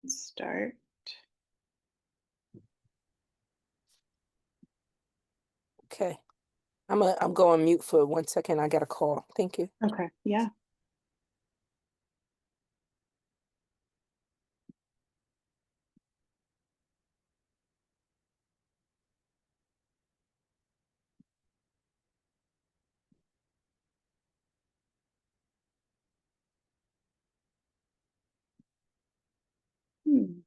Start. Okay. I'm going mute for 1 second. I got a call. Thank you. Okay. Yeah. Hmm.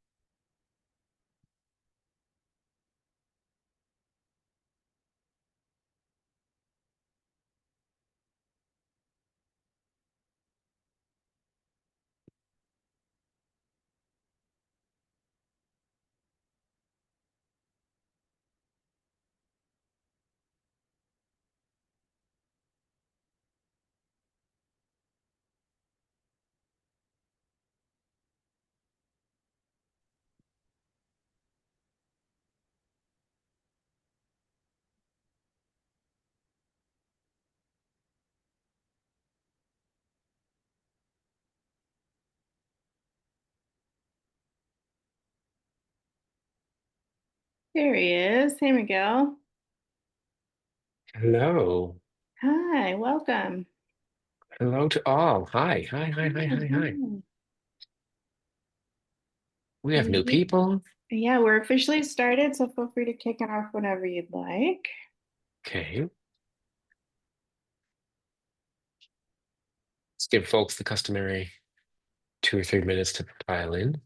There he is. Hey, Miguel. Hello. Hi. Welcome. Hello to all. Hi, hi, hi, hi, hi, hi. Mhm. We have new We, people. yeah, we're officially started, so feel free to kick it off whenever you'd like. Okay. Let's give folks the customary 2 or 3 minutes to pile in.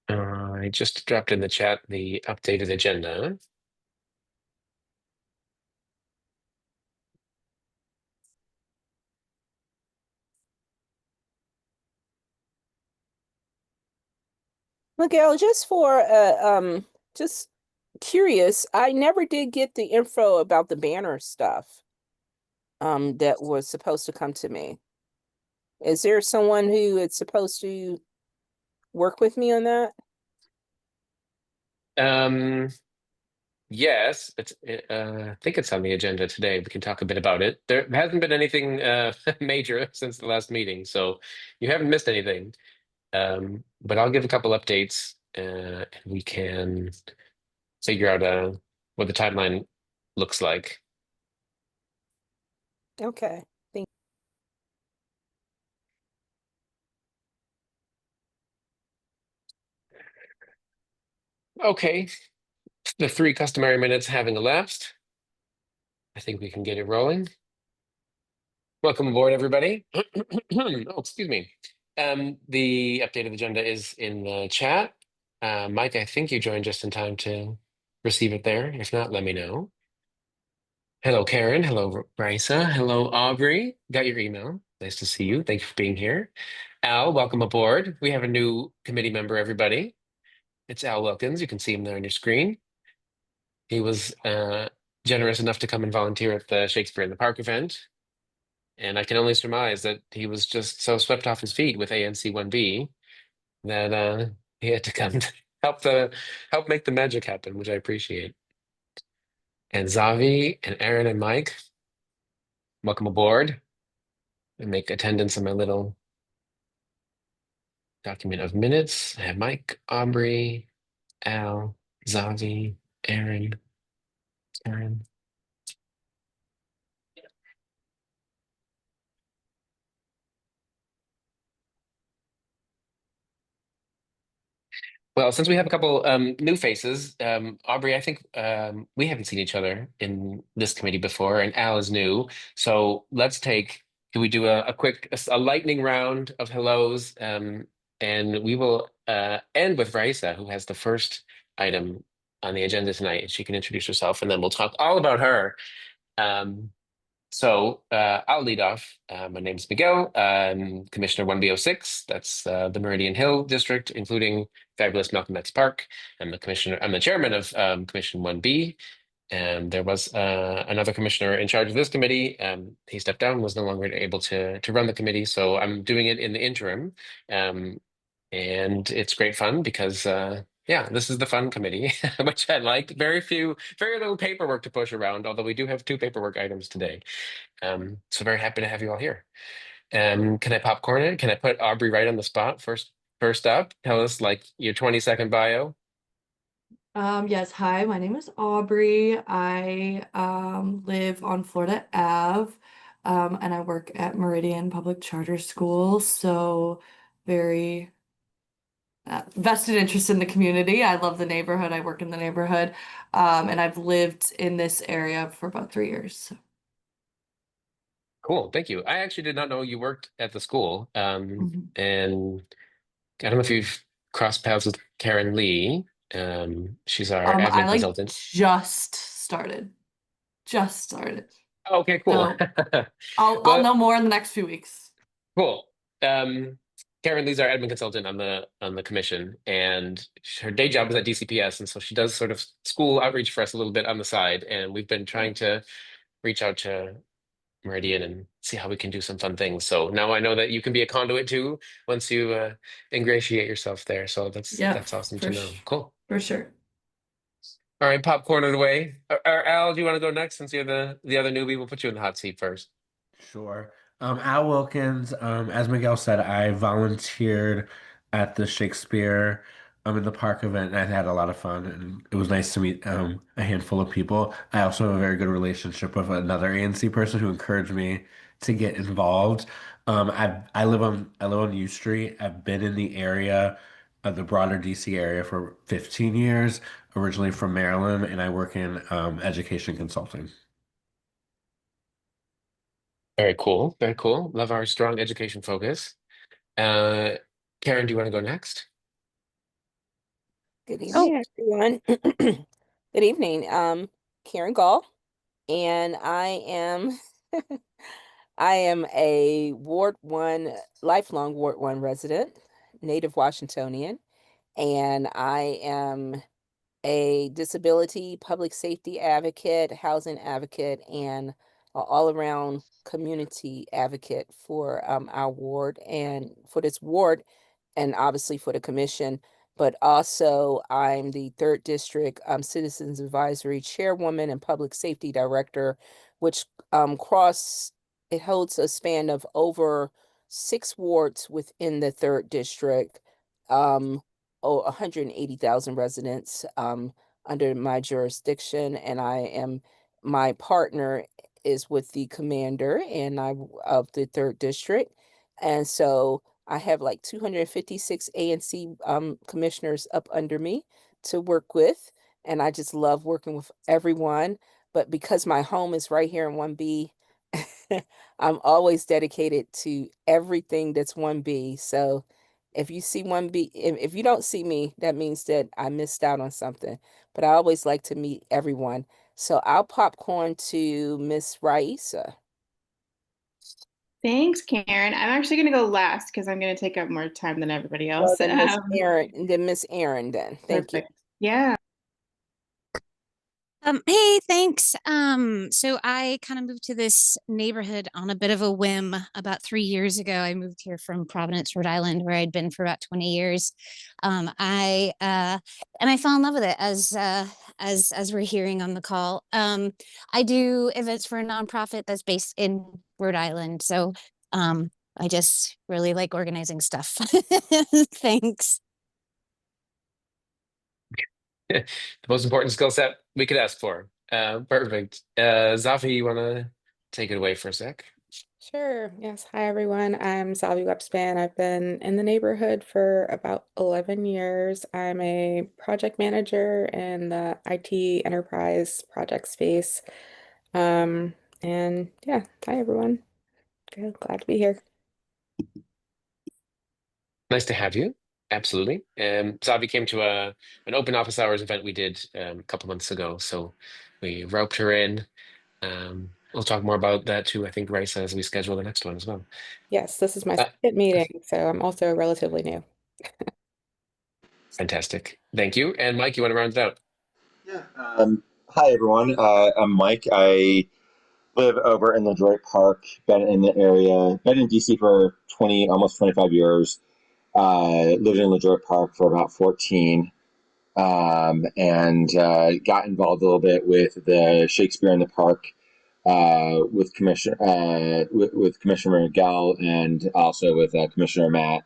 I just dropped in the chat the updated agenda. Miguel, just curious, I never did get the info about the banner stuff that was supposed to come to me. Is there someone who is supposed to work with me on that? Um, yes, I think it's on the agenda today. We can talk a bit about it. There hasn't been anything major since the last meeting, so you haven't missed anything. But I'll give a couple updates, and we can figure out what the timeline looks like. Okay. Thank Okay, the 3 customary minutes having elapsed, I think we can get it rolling. Welcome aboard, everybody. Oh, excuse me. The updated agenda is in the chat. Mike, I think you joined just in time to receive it there. If not, let me know. Hello, Karen. Hello, Brisa. Hello, Aubrey. Got your email. Nice to see you. Thank you for being here. Al, welcome aboard. We have a new committee member, everybody. It's Al Wilkins. You can see him there on your screen. He was generous enough to come and volunteer at the Shakespeare in the Park event. And I can only surmise that he was just so swept off his feet with ANC 1B that he had to come to help make the magic happen, which I appreciate. And Zavi and Aaron and Mike, welcome aboard. And make attendance in my little document of minutes. I have Mike, Aubrey, Al, Zavi, Aaron, Aaron. Well, since we have a couple new faces, Aubrey, I think we haven't seen each other in this committee before, and Al is new. So let's take can we do a quick, a lightning round of hellos? And we will end with Raisa, who has the first item on the agenda tonight, and she can introduce herself, and then we'll talk all about her. Um, I'll lead off. My name's Miguel. I'm Commissioner 1B06. That's the Meridian Hill District, including fabulous Malcolm X Park. I'm the chairman of Commission 1B. And there was another commissioner in charge of this committee. He stepped down, was no longer able to run the committee. So I'm doing it in the interim. Um, and it's great fun because yeah, this is the fun committee, which I like. Very little paperwork to push around, although we do have two paperwork items today. So very happy to have you all here. Can I popcorn it? Can I put Aubrey right on the spot first up? Tell us like your 20-second bio. Yes, hi, my name is Aubrey. I live on Florida Ave, and I work at Meridian Public Charter School, so very vested interest in the community. I love the neighborhood. I work in the neighborhood, and I've lived in this area for about 3 years. So. Cool, thank you. I actually did not know you worked at the school. Mhm. And I don't know if you've crossed paths with Karen Lee. She's our I admin like consultant. just started. Okay, cool. So I'll Well, know more in the next few weeks. cool. Karen Lee's our admin consultant on the commission, and her day job is at DCPS, and so she does sort of school outreach for us a little bit on the side. And we've been trying to reach out to Meridian and see how we can do some fun things. So now I know that you can be a conduit too once you ingratiate yourself there. So Yeah, that's awesome to know. Cool. for sure. All right, popcorn it away. Al, do you want to go next since you're the other newbie? We'll put you in the hot seat first. Sure. Al Wilkins, as Miguel said, I volunteered at the Shakespeare in the park event, and I had a lot of fun, and it was nice to meet a handful of people. I also have a very good relationship with another ANC person who encouraged me to get involved. I live on U Street. I've been in the area, the broader DC area for 15 years, originally from Maryland, and I work in education consulting. Very cool. Very cool. Love our strong education focus. Uh, Karen, do you want to go next? Good Oh, evening, everyone. Good evening. Karen Gall, and I am a Ward 1, lifelong Ward 1 resident, native Washingtonian, and I am a disability public safety advocate, housing advocate, and all around community advocate for our ward and for this ward, and obviously for the commission. But also, I'm the third district Citizens Advisory Chairwoman and Public Safety Director, which it holds a span of over 6 wards within the third district. 180,000 residents under my jurisdiction, and my partner is with the commander and of the third district, and so I have like 256 ANC commissioners up under me to work with, and I just love working with everyone. But because my home is right here in 1B, I'm always dedicated to everything that's 1B. So if you see 1B, if you don't see me, that means that I missed out on something. But I always like to meet everyone. So I'll popcorn to Miss Raisa. thanks, Karen. I'm actually going to go last because I'm going to take up more time than everybody Well, else. then Miss Aaron, then. Thank you. Perfect. Yeah. Hey, thanks. So I kind of moved to this neighborhood on a bit of a whim about 3 years ago. I moved here from Providence, Rhode Island, where I'd been for about 20 years. And I fell in love with it as we're hearing on the call. I do events for a nonprofit that's based in Rhode Island. So I just really like organizing stuff. Thanks. The most important skill set we could ask for. Perfect. Zafi, you want to take it away for a sec? Sure. Yes. Hi, everyone. I'm Salvi Webspan. I've been in the neighborhood for about 11 years. I'm a project manager in the IT enterprise project space. And yeah, hi, everyone. Good, glad to be here. Nice to have you. Absolutely. Zavi came to an open office hours event we did a couple months ago, so we roped her in. We'll talk more about that too, I think, Raisa, as we schedule the next one as well. Yes, this is my Uh, second meeting, so I'm also relatively new. Fantastic. Thank you. And Mike, you want to round it out? Yeah. Hi, everyone. I'm Mike. I live over in LaDroit Park, been in the area, been in DC for 20, almost 25 years. Lived in LaDroit Park for about 14, and got involved a little bit with the Shakespeare in the Park with Commissioner Miguel and also with Commissioner Matt.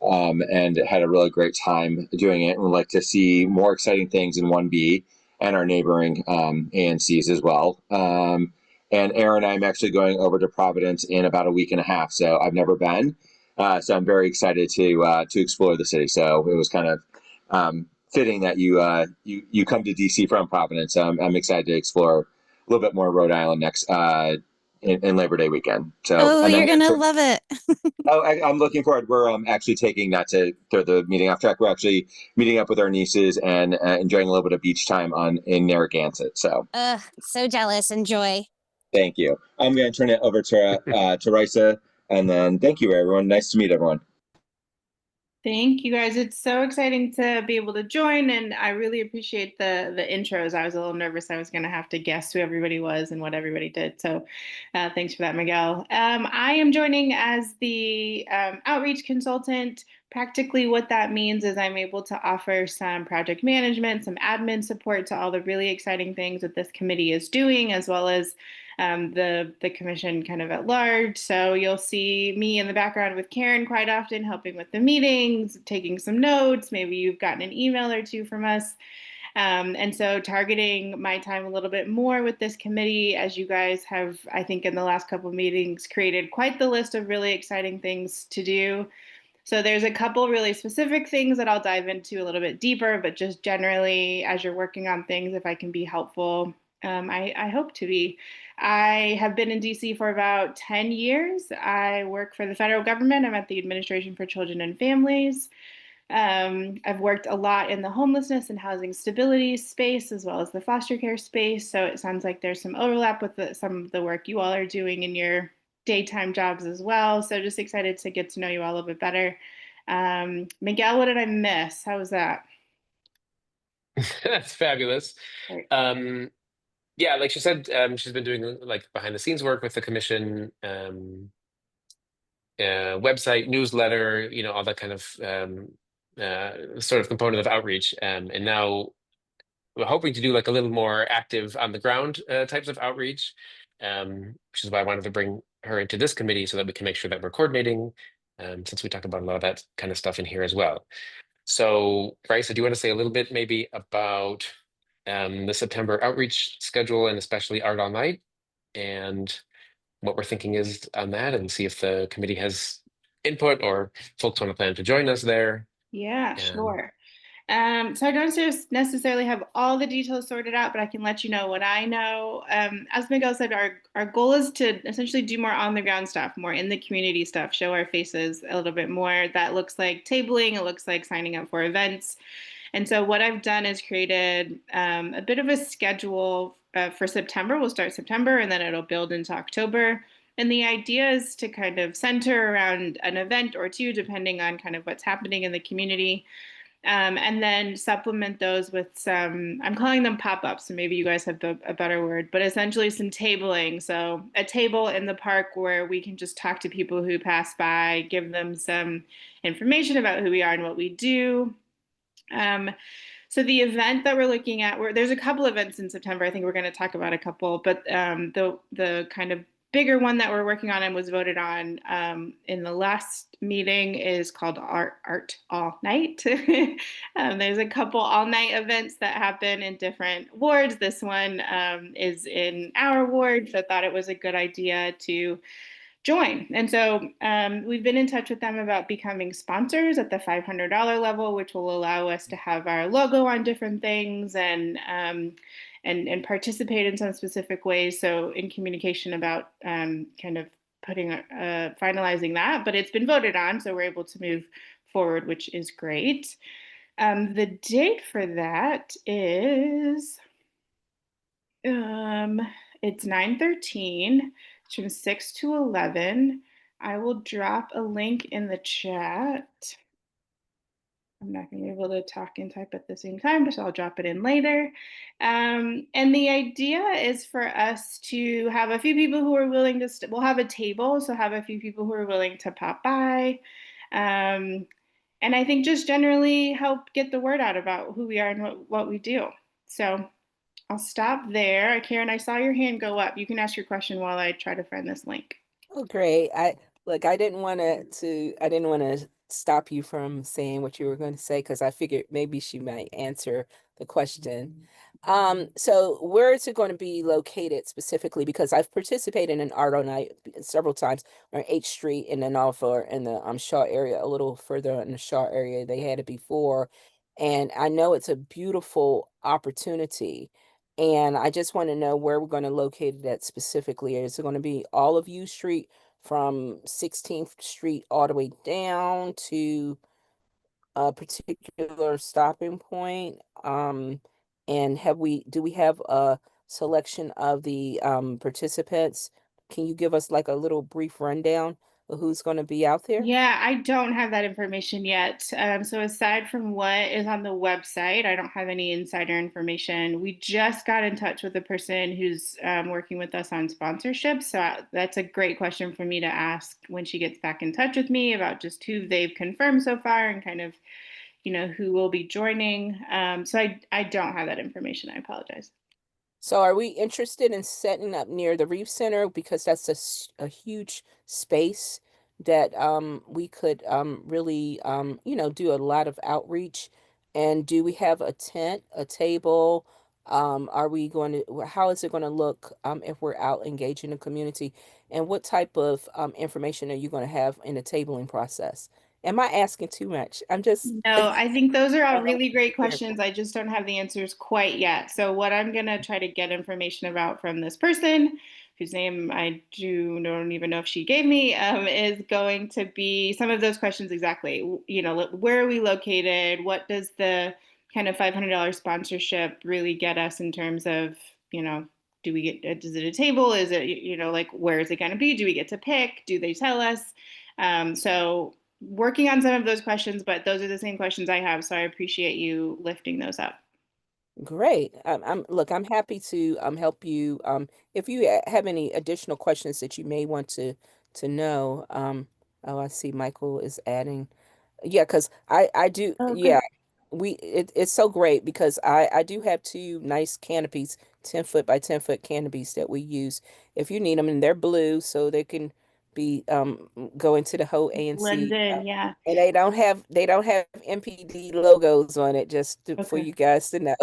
And had a really great time doing it. And would like to see more exciting things in 1B and our neighboring ANCs as well. And Aaron, I'm actually going over to Providence in about a week and a half, so I've never been. So I'm very excited to explore the city. So it was kind of fitting that you come to DC from Providence. I'm excited to explore a little bit more Rhode Island next in Labor Day weekend. So Oh, and you're then gonna love it. Oh, I'm looking forward. We're actually taking, not to throw the meeting off track, we're actually meeting up with our nieces and enjoying a little bit of beach time in Narragansett. So So jealous. Enjoy. thank you. I'm going to turn it over to Risa, and then thank you, everyone. Nice to meet everyone. Thank you guys. It's so exciting to be able to join, and I really appreciate the intros. I was a little nervous I was going to have to guess who everybody was and what everybody did. So thanks for that, Miguel. I am joining as the outreach consultant. Practically what that means is I'm able to offer some project management, some admin support to all the really exciting things that this committee is doing, as well as the commission kind of at large. So you'll see me in the background with Karen quite often helping with the meetings, taking some notes. Maybe you've gotten an email or two from us. And so targeting my time a little bit more with this committee, as you guys have, I think in the last couple of meetings, created quite the list of really exciting things to do. So there's a couple really specific things that I'll dive into a little bit deeper, but just generally, as you're working on things, if I can be helpful, I hope to be. I have been in DC for about 10 years. I work for the federal government. I'm at the Administration for Children and Families. I've worked a lot in the homelessness and housing stability space, as well as the foster care space. So it sounds like there's some overlap with some of the work you all are doing in your daytime jobs as well. So just excited to get to know you all a little bit better. Miguel, what did I miss? How was that? That's fabulous. Great. Yeah, like she said, she's been doing like behind the scenes work with the commission, website, newsletter, all that kind of sort of component of outreach. And now we're hoping to do like a little more active on the ground types of outreach, which is why I wanted to bring her into this committee so that we can make sure that we're coordinating, since we talk about a lot of that kind of stuff in here as well. So, Bryce, do you want to say a little bit maybe about the September outreach schedule and especially Art All Night and what we're thinking is on that, and see if the committee has input or folks want to plan to join us there? Yeah, sure. So I don't necessarily have all the details sorted out, but I can let you know what I know. As Miguel said, our goal is to essentially do more on the ground stuff, more in the community stuff, show our faces a little bit more. That looks like tabling, it looks like signing up for events. And so what I've done is created a bit of a schedule for September. We'll start September and then it'll build into October. And the idea is to kind of center around an event or two, depending on kind of what's happening in the community. And then supplement those with some, I'm calling them pop-ups, so maybe you guys have a better word, but essentially some tabling. So a table in the park where we can just talk to people who pass by, give them some information about who we are and what we do. So the event that we're looking at, there's a couple events in September. I think we're going to talk about a couple, but the kind of bigger one that we're working on and was voted on in the last meeting is called Art All Night. There's a couple all-night events that happen in different wards. This one is in our ward, so I thought it was a good idea to join. And so we've been in touch with them about becoming sponsors at the $500 level, which will allow us to have our logo on different things and participate in some specific ways. So in communication about kind of finalizing that, but it's been voted on, so we're able to move forward, which is great. The date for that is it's 9/13. It's from 6 to 11. I will drop a link in the chat. I'm not going to be able to talk and type at the same time, so I'll drop it in later. And the idea is for us to have a few people who are willing to, we'll have a table, so have a few people who are willing to pop by. And I think just generally help get the word out about who we are and what we do. So I'll stop there. Karen, I saw your hand go up. You can ask your question while I try to find this link. Oh, great. I didn't want I didn't want to stop you from saying what you were going to say because I figured maybe she might answer the question. So where is it going to be located specifically? Because I've participated in Art on Night several times on H Street and then also in the Shaw area, a little further in the Shaw area. They had it before, and I know it's a beautiful opportunity. And I just want to know where we're going to locate it at specifically. Is it going to be all of U Street from 16th Street all the way down to a particular stopping point? And do we have a selection of the participants? Can you give us like a little brief rundown of who's going to be out there? Yeah, I don't have that information yet. So aside from what is on the website, I don't have any insider information. We just got in touch with the person who's working with us on sponsorship. So that's a great question for me to ask when she gets back in touch with me about just who they've confirmed so far and kind of, who will be joining. So I don't have that information. I apologize. So are we interested in setting up near the Reef Center because that's a huge space that we could really do a lot of outreach? And do we have a tent, a table? Are we going to how is it going to look if we're out engaging the community? And what type of information are you going to have in the tabling process? Am I asking too much? I'm just No, I think those are all I don't know. really great questions. I just don't have the answers quite yet. So what I'm gonna try to get information about from this person, whose name I don't even know if she gave me, is going to be some of those questions exactly. Where are we located? What does the kind of $500 sponsorship really get us in terms of, do we get, is it a table? Is it, like, where is it gonna be? Do we get to pick? Do they tell us? So working on some of those questions, but those are the same questions I have. So I appreciate you lifting those up. Great. I'm happy to help you. If you have any additional questions that you may want to know. Oh, I see Michael is adding. Yeah, because I do. Oh, Yeah, good. it's so great because I do have two nice canopies, 10-foot by 10-foot canopies that we use if you need them, and they're blue, so they can be go into the whole Blend ANC. in, yeah. And they don't have MPD logos on it, for Okay. you guys to know.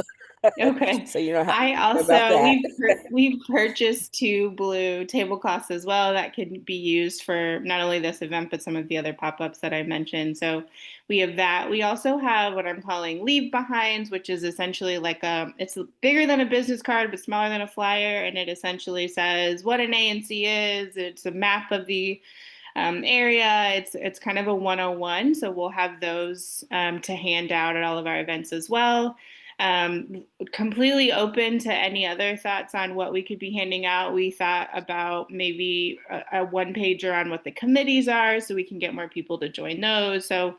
Okay. So you don't have to I worry about also that. we've purchased two blue tablecloths as well that can be used for not only this event but some of the other pop-ups that I mentioned. So we have that. We also have what I'm calling leave behinds, which is essentially like it's bigger than a business card but smaller than a flyer, and it essentially says what an ANC is. It's a map of the area. It's kind of a 101. So we'll have those to hand out at all of our events as well. Completely open to any other thoughts on what we could be handing out. We thought about maybe a one pager on what the committees are so we can get more people to join those. So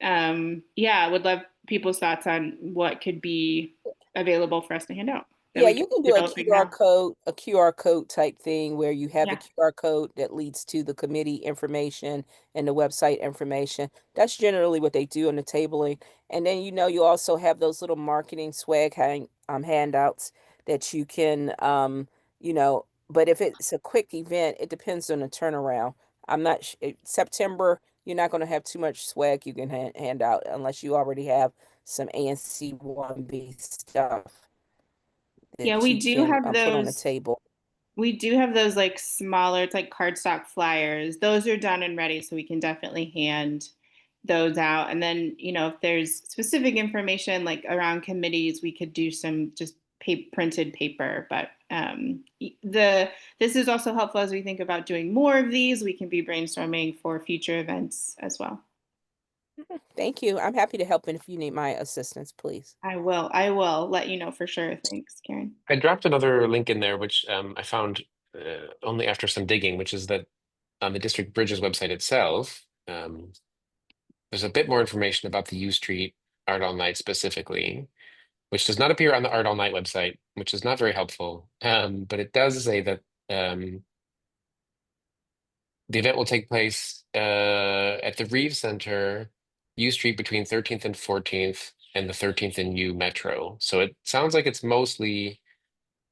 yeah, I would love people's thoughts on what could be available for us to hand out that Yeah, we can you can do develop right now. A QR code type thing where you have a Yeah. QR code that leads to the committee information and the website information. That's generally what they do on the tabling. And then you also have those little marketing handouts that you can but if it's a quick event, it depends on the turnaround. I'm not September, you're not going to have too much swag you can hand out unless you already have some ANC 1B stuff Yeah, that you can put on the table. we do have those like smaller, it's like cardstock flyers. Those are done and ready, so we can definitely hand those out. And then, if there's specific information like around committees, we could do some just printed paper. But this is also helpful as we think about doing more of these. We can be brainstorming for future events as well. Thank you. I'm happy to help, and if you need my assistance, please. I will let you know for sure. Thanks, Karen. I dropped another link in there, which I found only after some digging, which is that on the District Bridges website itself, there's a bit more information about the U Street Art All Night specifically, which does not appear on the Art All Night website, which is not very helpful. But it does say that the event will take place at the Reeves Center, U Street between 13th and 14th, and the 13th and U Metro. So it sounds like it's mostly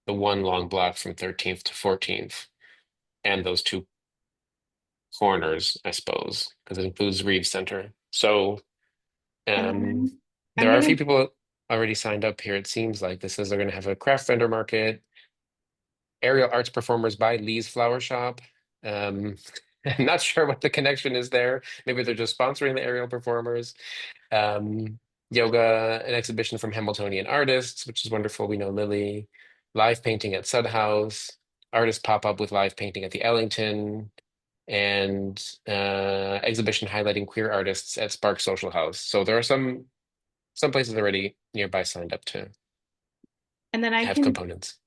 the one long block from 13th to 14th, and those two corners, I suppose, because it includes Reeves Center. So I'm there are a gonna few people already signed up here. It seems like this is they're going to have a craft vendor market, aerial arts performers by Lee's Flower Shop. I'm not sure what the connection is there. Maybe they're just sponsoring the aerial performers. Yoga, an exhibition from Hamiltonian artists, which is wonderful. We know Lily. Live painting at Sud House. Artists pop up with live painting at the Ellington, and exhibition highlighting queer artists at Spark Social House. So there are some places already nearby signed up to and then I have can components.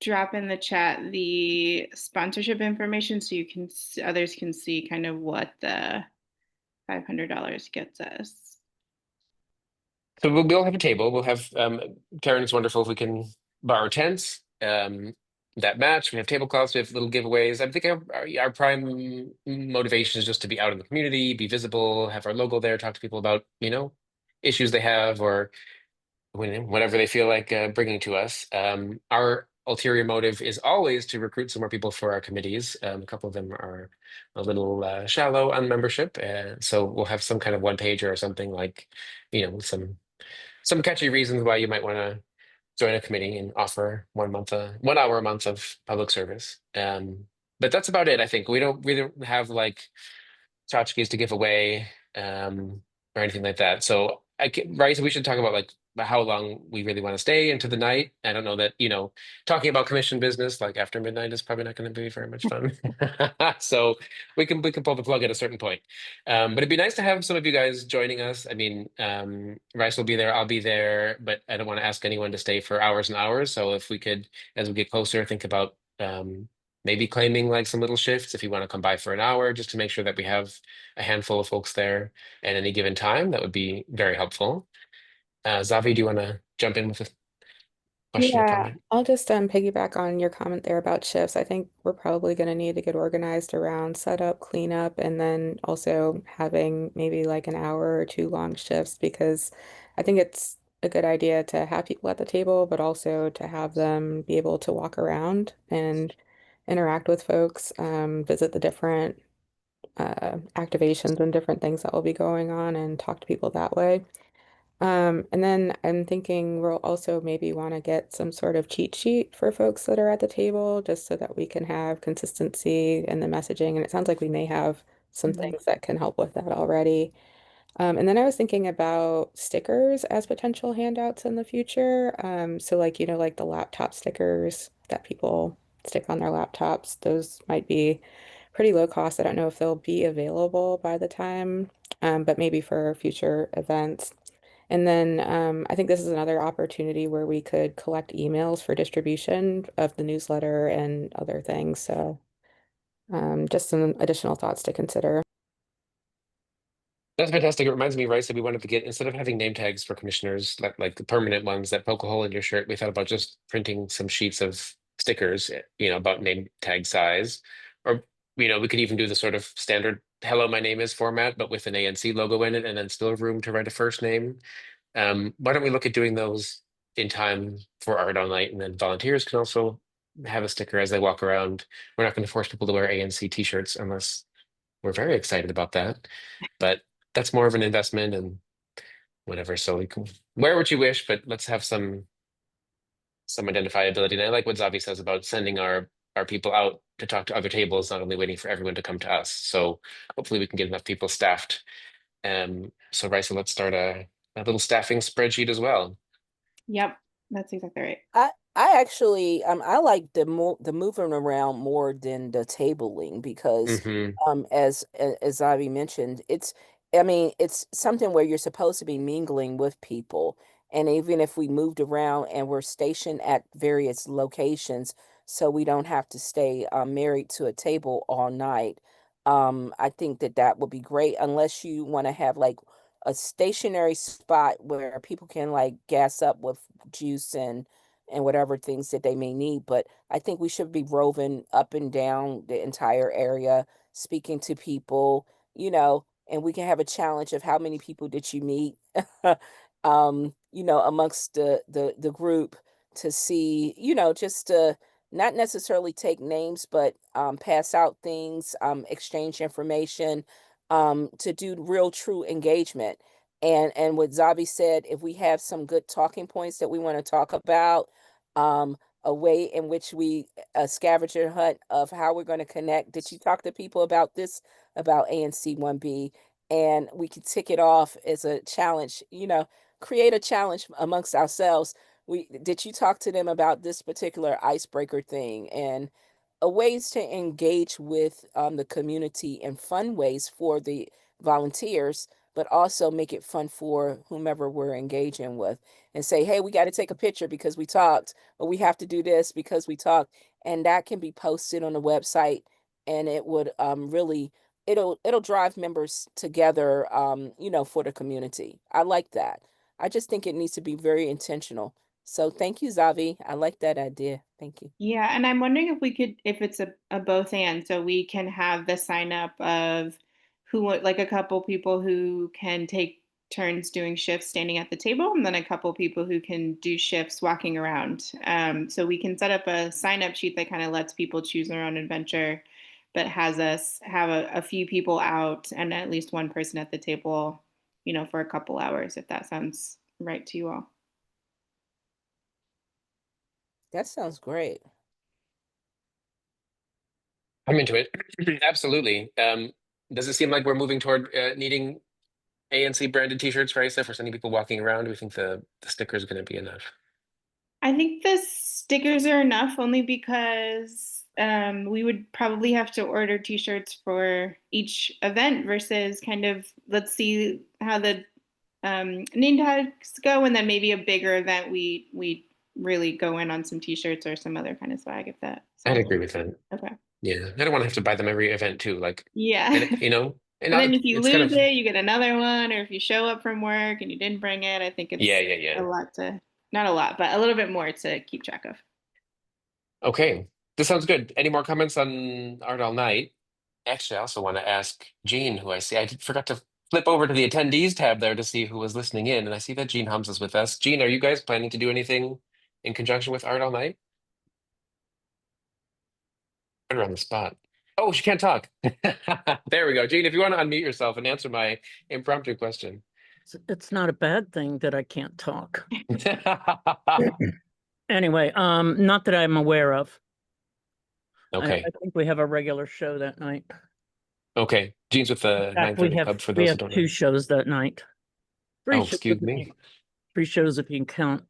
drop in the chat the sponsorship information so you can others can see kind of what the $500 gets us. So we'll have a table. We'll have Karen, it's wonderful if we can borrow tents that match. We have tablecloths. We have little giveaways. I think our prime motivation is just to be out in the community, be visible, have our logo there, talk to people about issues they have or whatever they feel like bringing to us. Our ulterior motive is always to recruit some more people for our committees. A couple of them are a little shallow on membership, so we'll have some kind of one pager or something like, some catchy reasons why you might want to join a committee and offer 1 hour a month of public service. But that's about it. I think we don't have like tchotchkes to give away or anything like that. So right, so we should talk about like how long we really want to stay into the night. I don't know that, talking about commission business like after midnight is probably not going to be very much fun. So we can pull the plug at a certain point. But it'd be nice to have some of you guys joining us. I mean, Rice will be there, I'll be there, but I don't want to ask anyone to stay for hours and hours. So if we could, as we get closer, think about maybe claiming like some little shifts if you want to come by for an hour, just to make sure that we have a handful of folks there at any given time. That would be very helpful. Zavi, do you want to jump in with a question or Yeah, comment? I'll just piggyback on your comment there about shifts. I think we're probably going to need to get organized around setup, cleanup, and then also having maybe like an hour or two long shifts because I think it's a good idea to have people at the table, but also to have them be able to walk around and interact with folks, visit the different activations and different things that will be going on and talk to people that way. And then I'm thinking we'll also maybe want to get some sort of cheat sheet for folks that are at the table, just so that we can have consistency in the messaging. And it sounds like we may have some things that can help with that already. And then I was thinking about stickers as potential handouts in the future. So like, like the laptop stickers that people stick on their laptops, those might be pretty low cost. I don't know if they'll be available by the time, but maybe for future events. And then I think this is another opportunity where we could collect emails for distribution of the newsletter and other things. So just some additional thoughts to consider. That's fantastic. It reminds me, Rice, that we wanted to get, instead of having name tags for commissioners, like the permanent ones that poke a hole in your shirt, we thought about just printing some sheets of stickers, about name tag size. Or, we could even do the sort of standard hello, my name is format, but with an ANC logo in it, and then still have room to write a first name. Why don't we look at doing those in time for Art All Night, and then volunteers can also have a sticker as they walk around. We're not going to force people to wear ANC t-shirts unless we're very excited about that. But that's more of an investment and whatever. So we can wear what you wish, but let's have some identifiability. And I like what Zavi says about sending our people out to talk to other tables, not only waiting for everyone to come to us. So hopefully we can get enough people staffed. So Raisa, let's start a little staffing spreadsheet as well. Yep, that's exactly right. I actually I like the moving around more than the tabling because Hmm. as Ivy mentioned, it's I mean it's something where you're supposed to be mingling with people. And even if we moved around and we're stationed at various locations, so we don't have to stay married to a table all night, I think that that would be great unless you want to have like a stationary spot where people can like gas up with juice and whatever things that they may need. But I think we should be roving up and down the entire area, speaking to people, and we can have a challenge of how many people did you meet, amongst the group to see, just to not necessarily take names, but pass out things, exchange information, to do real true engagement. And what Zabi said, if we have some good talking points that we want to talk about, um, a way in which we a scavenger hunt of how we're going to connect. Did you talk to people about this, about ANC 1B? And we could tick it off as a challenge, create a challenge amongst ourselves. Did you talk to them about this particular icebreaker thing and ways to engage with the community in fun ways for the volunteers, but also make it fun for whomever we're engaging with and say, hey, we got to take a picture because we talked, or we have to do this because we talked. And that can be posted on the website and it would really it'll drive members together for the community. I like that. I just think it needs to be very intentional. So thank you, Zavi. I like that idea. Thank you. Yeah, and I'm wondering if we could, if it's a both and, so we can have the sign up of like a couple people who can take turns doing shifts standing at the table, and then a couple people who can do shifts walking around. So we can set up a sign up sheet that kind of lets people choose their own adventure, but has us have a few people out and at least one person at the table, for a couple hours, if that sounds right to you all. That sounds great. I'm into it. Absolutely. Does it seem like we're moving toward needing ANC branded t-shirts, Raisa, for sending people walking around? Do we think the sticker is going to be enough? I think the stickers are enough only because we would probably have to order t-shirts for each event versus kind of let's see how the name tags go, and then maybe a bigger event we really go in on some t-shirts or some other kind of swag if that I'd sounds agree with that. okay. Yeah, I don't want to have to buy them every event too. Like, Yeah. and And then not if you it's kind lose of it, you get another one, or if you show up from work and you didn't bring it, I think yeah, it's yeah, a yeah. lot to, not a lot, but a little bit more to keep track of. Okay, this sounds good. Any more comments on Art All Night? Actually, I also want to ask Jean, who I see. Forgot to flip over to the attendees tab there to see who was listening in, and I see that Jean Hums is with us. Jean, are you guys planning to do anything in conjunction with Art All Night? Put her on the spot. Oh, she can't talk. There we go. Jean, if you want to unmute yourself and answer my impromptu question. It's not a bad thing that I can't talk. Anyway, not that I'm aware of. I Okay. think we have a regular show that night. Okay. Jean's with In the fact, 9:30 Club for we those who have don't know. two shows that night. Oh, excuse me. Three shows if you can count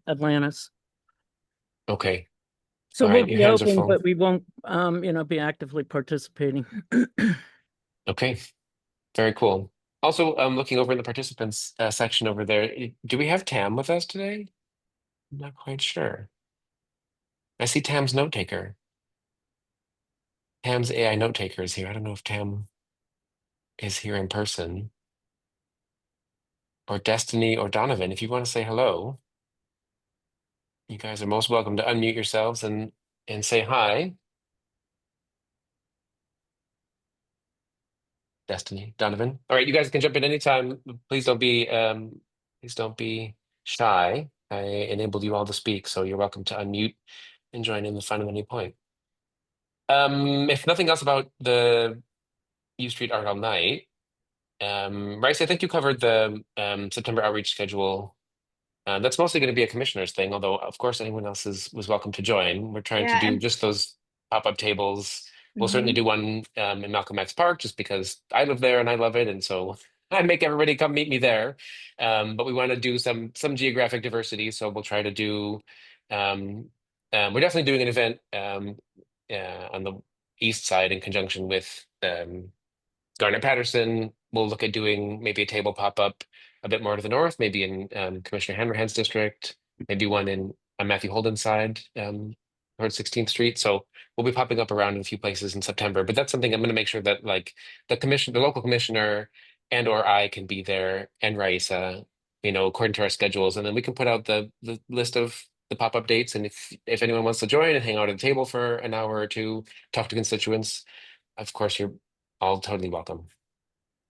Atlantis. Okay. So All we'll right. Your be hands are open, full. but we won't be actively participating. Okay. Very cool. Also, looking over in the participants section over there, do we have Tam with us today? I'm not quite sure. I see Tam's note taker. Tam's AI note taker is here. I don't know if Tam is here in person. Or Destiny or Donovan, if you want to say hello, you guys are most welcome to unmute yourselves and say hi. Destiny, Donovan. All right, you guys can jump in anytime. Please don't be shy. I enabled you all to speak, so you're welcome to unmute and join in the fun at any point. If nothing else about the U Street Art All Night, Rice, I think you covered the September outreach schedule. That's mostly going to be a commissioner's thing, although of course anyone else was welcome to join. We're trying to Yeah, do and just those pop-up tables. We'll certainly mhm. do one in Malcolm X Park just because I live there and I love it, and so I make everybody come meet me there. But we want to do some geographic diversity, so we'll try to do. Um, we're definitely doing an event on the east side in conjunction with Garnet Patterson. We'll look at doing maybe a table pop up a bit more to the north, maybe in Commissioner Hanrahan's district, maybe one in on Matthew Holden's side, towards 16th Street. So we'll be popping up around in a few places in September. But that's something I'm going to make sure that like the local commissioner and or I can be there, and Raisa, according to our schedules, and then we can put out the list of the pop-up dates. And if anyone wants to join and hang out at the table for an hour or two, talk to constituents, of course you're all totally welcome.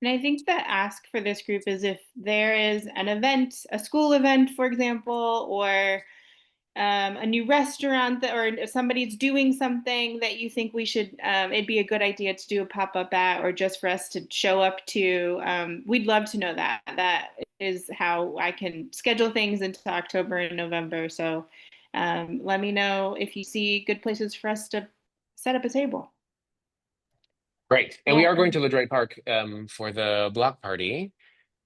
And I think the ask for this group is if there is an event, a school event, for example, or a new restaurant or if somebody's doing something that you think we should, it'd be a good idea to do a pop up at, or just for us to show up to. We'd love to know that. That is how I can schedule things into October and November. So let me know if you see good places for us to set up a table. Great. And we Yeah. are going to LaDroit Park for the block party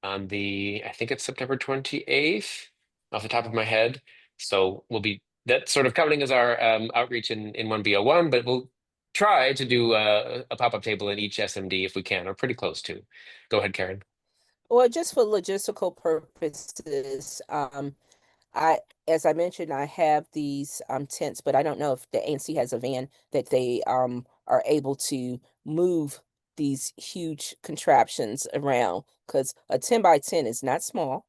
on I think it's September 28th off the top of my head. So that's sort of counting as our outreach in 1B01, but we'll try to do a pop-up table in each SMD if we can, or pretty close to. Go ahead, Karen. Well, just for logistical purposes, I, as I mentioned, I have these tents, but I don't know if the ANC has a van that they are able to move these huge contraptions around, because a 10 by 10 is not small,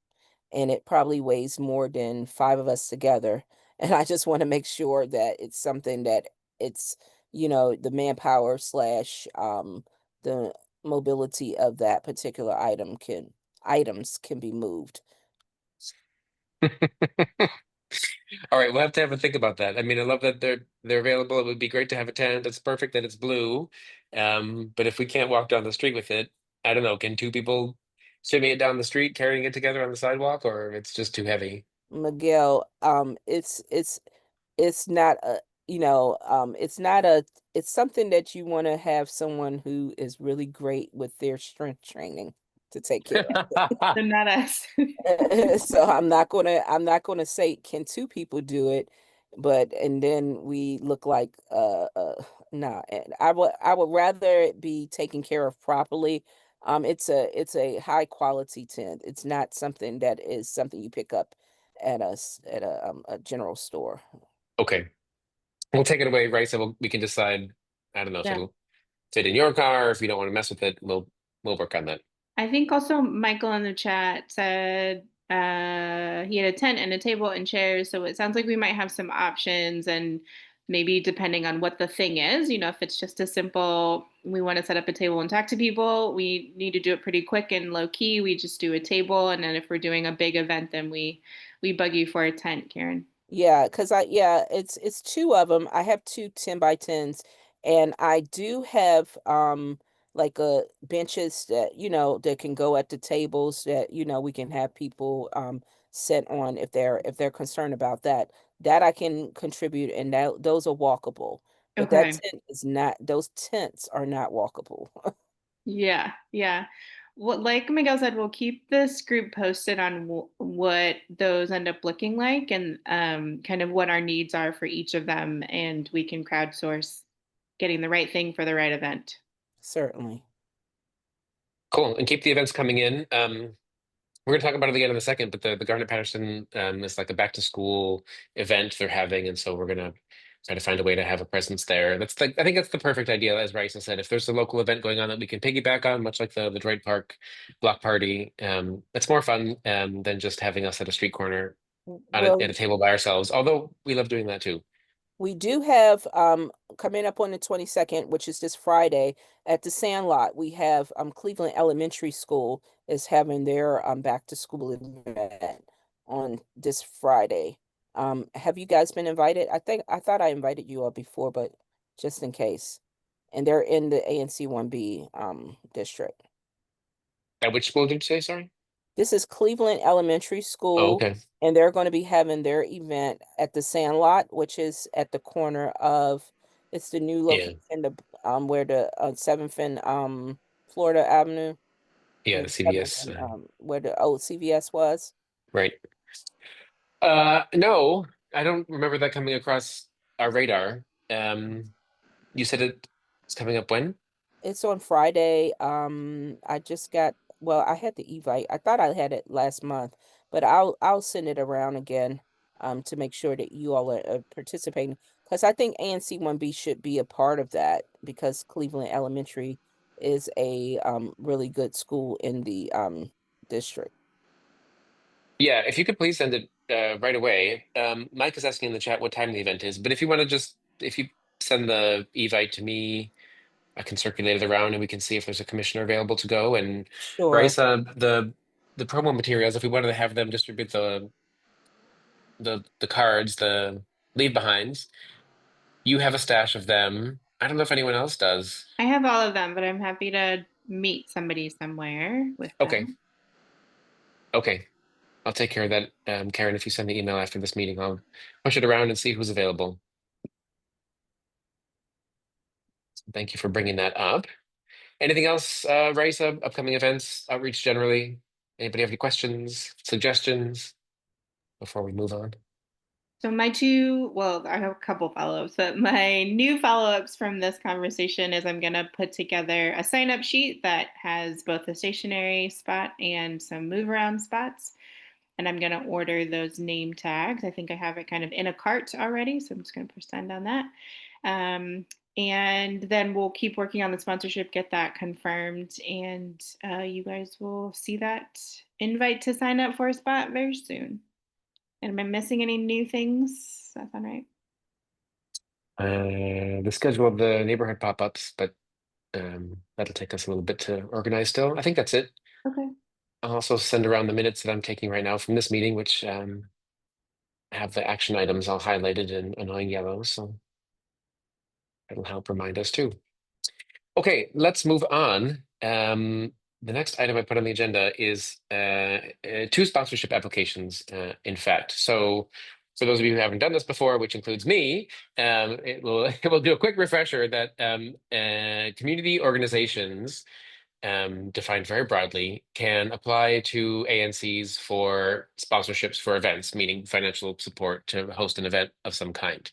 and it probably weighs more than 5 of us together. And I just want to make sure that it's something that it's, the manpower slash the mobility of that particular items can be moved. All right, we'll have to have a think about that. I mean, I love that they're available. It would be great to have a tent. It's perfect that it's blue. But if we can't walk down the street with it, I don't know, can two people shimmy it down the street carrying it together on the sidewalk, or it's just too heavy? Miguel, it's not a, it's not a, it's something that you want to have someone who is really great with their strength training to take care of. Then not us. So I'm not gonna say can two people do it, but and then we look like nah. And I would rather it be taken care of properly. It's a high quality tent. It's not something that is something you pick up at a general store. Okay, we'll take it away, right? So we can decide. I don't know if Yeah. it'll fit in your car. If you don't want to mess with it, we'll work on that. I think also Michael in the chat said he had a tent and a table and chairs. So it sounds like we might have some options, and maybe depending on what the thing is, if it's just a simple, we want to set up a table and talk to people, we need to do it pretty quick and low key. We just do a table. And then if we're doing a big event, then we bug you for a tent, Karen. Yeah, it's two of them. I have two 10 by 10s, and I do have like benches that that can go at the tables that we can have people sit on if they're concerned about that. That I can contribute, and that those are walkable. But that Okay. tent is not, those tents are not walkable. Yeah, yeah. What, like Miguel said, we'll keep this group posted on what those end up looking like, and kind of what our needs are for each of them, and we can crowdsource getting the right thing for the right event. Certainly. Cool, and keep the events coming in. We're going to talk about it again in a second, but the Garnet Patterson is like a back to school event they're having, and so we're going to try to find a way to have a presence there. I think that's the perfect idea, as Raisa said. If there's a local event going on that we can piggyback on, much like the Droid Park block party, it's more fun than just having us at a street corner at Well, a table by ourselves. Although we love doing that too. we do have coming up on the 22nd, which is this Friday, at the Sandlot. We have Cleveland Elementary School is having their back to school event on this Friday. Have you guys been invited? I thought I invited you all before, but just in case. And they're in the ANC 1B district. At which school did you say? Sorry. This is Cleveland Elementary Oh, School, okay. and they're going to be having their event at the Sandlot, which is at the corner of, it's the new Yeah. location, where the 7th and Florida Avenue. Yeah, the in Kettering, CVS. where the old CVS was. Right. No, I don't remember that coming across our radar. You said it's coming up when? It's on Friday. I just got, well, I had the Evite. I thought I had it last month, but I'll send it around again to make sure that you all are participating, because I think ANC 1B should be a part of that, because Cleveland Elementary is a really good school in the district. Yeah, if you could please send it right away. Mike is asking in the chat what time the event is, but if you want to if you send the Evite to me, I can circulate it around and we can see if there's a commissioner available to go. And Sure. Raisa, the promo materials, if we wanted to have them distribute the cards, the leave behinds, you have a stash of them. I don't know if anyone else does. I have all of them, but I'm happy to meet somebody somewhere with Okay. them. Okay. I'll take care of that. Karen, if you send the email after this meeting, I'll push it around and see who's available. Thank you for bringing that up. Anything else, Raisa? Upcoming events, outreach generally? Anybody have any questions, suggestions before we move on? So well, I have a couple follow-ups, but my new follow-ups from this conversation is I'm going to put together a sign-up sheet that has both a stationary spot and some move-around spots. And I'm going to order those name tags. I think I have it kind of in a cart already, so I'm just going to press send on that. And then we'll keep working on the sponsorship, get that confirmed, and you guys will see that invite to sign up for a spot very soon. And am I missing any new things? That sound right? The schedule of the neighborhood pop-ups, but that'll take us a little bit to organize still. I think that's it. Okay. I'll also send around the minutes that I'm taking right now from this meeting, which have the action items all highlighted in annoying yellow, so that'll help remind us too. Okay, let's move on. The next item I put on the agenda is two sponsorship applications, in fact. So for those of you who haven't done this before, which includes me, it will do a quick refresher that community organizations, defined very broadly, can apply to ANCs for sponsorships for events, meaning financial support to host an event of some kind.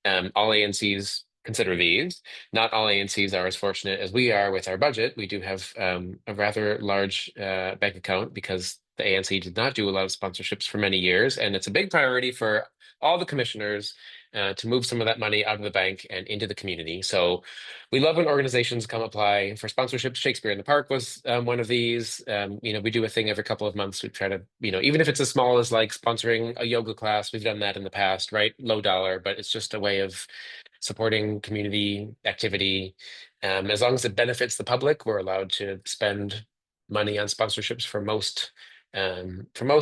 All ANCs consider these. Not all ANCs are as fortunate as we are with our budget. We do have a rather large bank account because the ANC did not do a lot of sponsorships for many years, and it's a big priority for all the commissioners to move some of that money out of the bank and into the community. So we love when organizations come apply for sponsorships. Shakespeare in the Park was one of these. We do a thing every couple of months. We try to, even if it's as small as like sponsoring a yoga class, we've done that in the past, right? Low dollar, but it's just a way of supporting community activity. As long as it benefits the public, we're allowed to spend money on sponsorships for most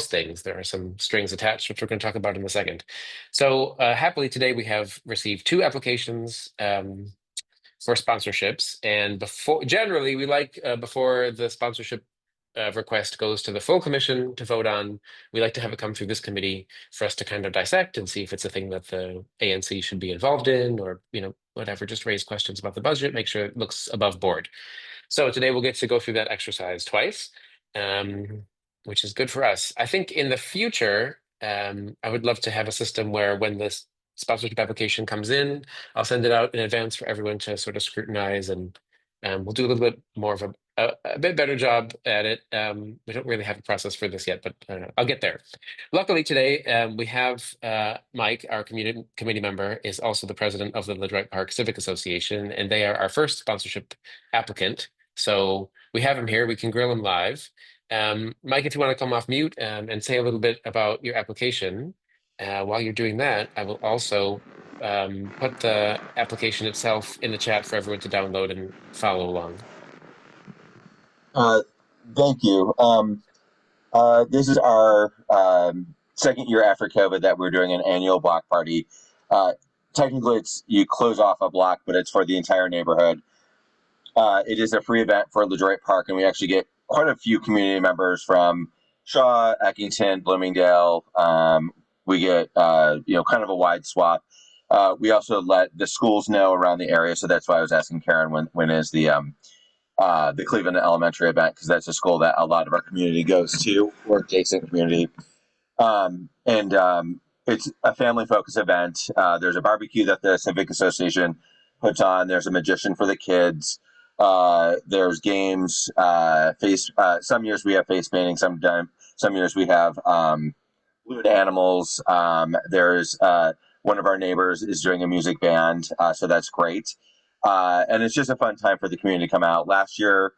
things. There are some strings attached, which we're going to talk about in a second. So happily today we have received two applications for sponsorships, and generally we like before the sponsorship request goes to the full commission to vote on, we like to have it come through this committee for us to kind of dissect and see if it's a thing that the ANC should be involved in, or whatever, just raise questions about the budget, make sure it looks above board. So today we'll get to go through that exercise twice, which is good for us. I think in the future, I would love to have a system where when this sponsorship application comes in, I'll send it out in advance for everyone to sort of scrutinize, and we'll do a little bit more of a bit better job at it. We don't really have a process for this yet, but I'll get there. Luckily today, we have Mike, our committee member, is also the president of the LaDroit Park Civic Association, and they are our first sponsorship applicant. So we have him here. We can grill him live. Mike, if you want to come off mute and say a little bit about your application. While you're doing that, I will also put the application itself in the chat for everyone to download and follow along. Thank you. This is our second year after COVID that we're doing an annual block party. Technically, you close off a block, but it's for the entire neighborhood. It is a free event for LaDroit Park, and we actually get quite a few community members from Shaw, Eckington, Bloomingdale. We get kind of a wide swath. We also let the schools know around the area, so that's why I was asking Karen when is the the Cleveland Elementary event, because that's a school that a lot of our community goes to, or adjacent community. And it's a family focused event. There's a barbecue that the Civic Association puts on. There's a magician for the kids. There's games. Some years we have face painting. Some years we have fluid animals. There's one of our neighbors is doing a music band, so that's great. And it's just a fun time for the community to come out. Last year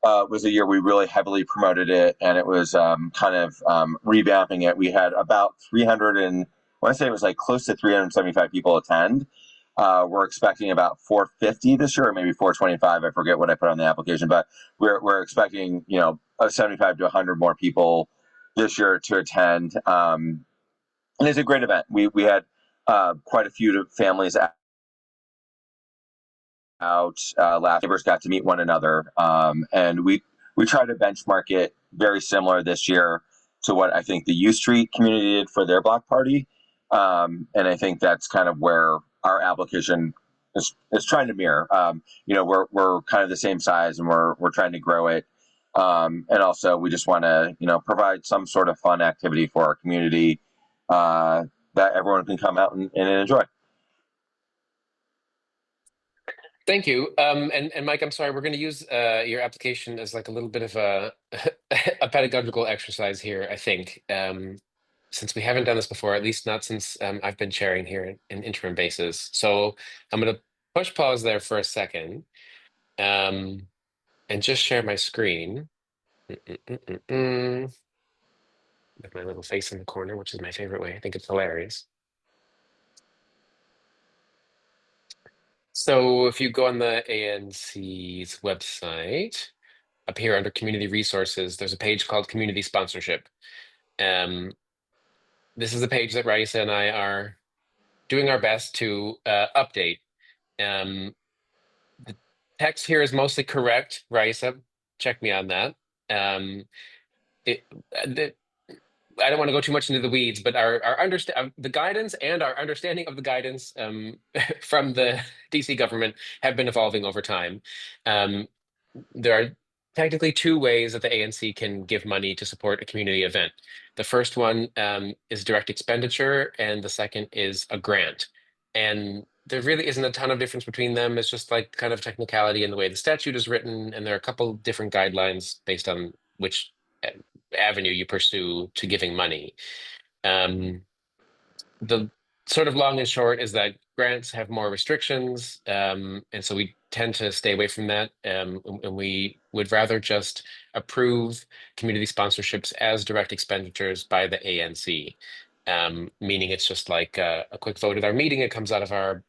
was a year we really heavily promoted it, and it was kind of revamping it. We had about 300 and I want to say it was like close to 375 people attend. We're expecting about 450 this year, or maybe 425. I forget what I put on the application, but we're expecting 75 to 100 more people this year to attend. And it's a great event. We had quite a few families out. Last neighbors got to meet one another, and we try to benchmark it very similar this year to what I think the U Street community did for their block party, and I think that's kind of where our application is trying to mirror. We're kind of the same size, and we're trying to grow it, and also we just want to provide some sort of fun activity for our community that everyone can come out and enjoy. Thank you. And Mike, I'm sorry, we're going to use your application as like a little bit of a a pedagogical exercise here, I think. Since we haven't done this before, at least not since I've been chairing here in interim basis. So I'm going to push pause there for a second, and just share my screen. With my little face in the corner, which is my favorite way. I think it's hilarious. So if you go on the ANC's website, up here under community resources, there's a page called community sponsorship. This is a page that Raisa and I are doing our best to update. The text here is mostly correct. Raisa, check me on that. I don't want to go too much into the weeds, but our the guidance and our understanding of the guidance from the DC government have been evolving over time. There are technically two ways that the ANC can give money to support a community event. The first one is direct expenditure, and the second is a grant. And there really isn't a ton of difference between them. It's just like kind of technicality in the way the statute is written, and there are a couple different guidelines based on which avenue you pursue to giving money. The sort of long and short is that grants have more restrictions, and so we tend to stay away from that. And we would rather just approve community sponsorships as direct expenditures by the ANC, meaning it's just like a quick vote at our meeting. It comes out of our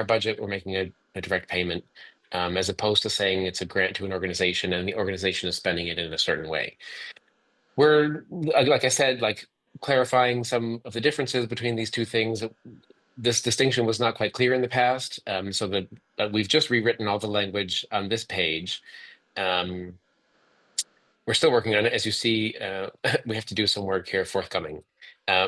budget. We're making a direct payment, as opposed to saying it's a grant to an organization and the organization is spending it in a certain way. We're, like I said, like clarifying some of the differences between these two things. This distinction was not quite clear in the past, so that we've just rewritten all the language on this page. We're still working on it. As you see, we have to do some work here forthcoming.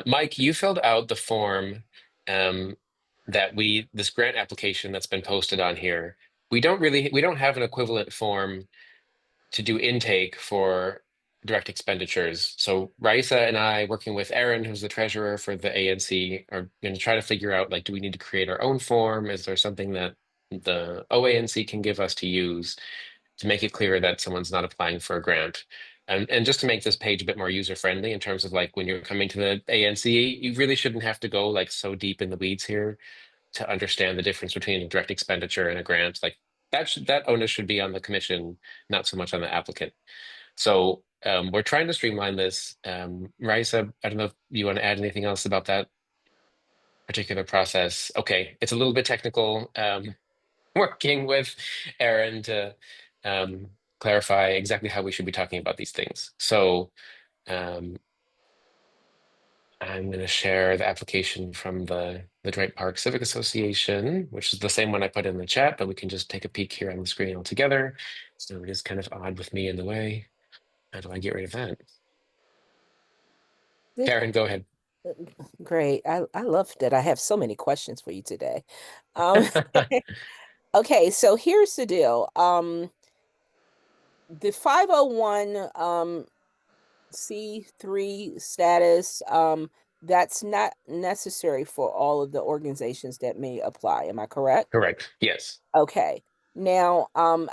Mike, you filled out the form that this grant application that's been posted on here. We don't have an equivalent form to do intake for direct expenditures. So Raisa and I, working with Aaron, who's the treasurer for the ANC, are going to try to figure out, like, do we need to create our own form? Is there something that the OANC can give us to use to make it clear that someone's not applying for a grant? And just to make this page a bit more user friendly in terms of like when you're coming to the ANC, you really shouldn't have to go like so deep in the weeds here to understand the difference between a direct expenditure and a grant. Like that onus should be on the commission, not so much on the applicant. So we're trying to streamline this. Raisa, I don't know if you want to add anything else about that particular process. Okay, it's a little bit technical. Working with Aaron to clarify exactly how we should be talking about these things. So I'm going to share the application from the Drake Park Civic Association, which is the same one I put in the chat, but we can just take a peek here on the screen altogether. So it is kind of odd with me in the way. How do I get rid of that? Karen, go ahead. Great. I loved it. I have so many questions for you today. Okay, so here's the deal. the 501 C3 status, that's not necessary for all of the organizations that may apply. Am I correct? Correct. Yes. Okay. Now, I've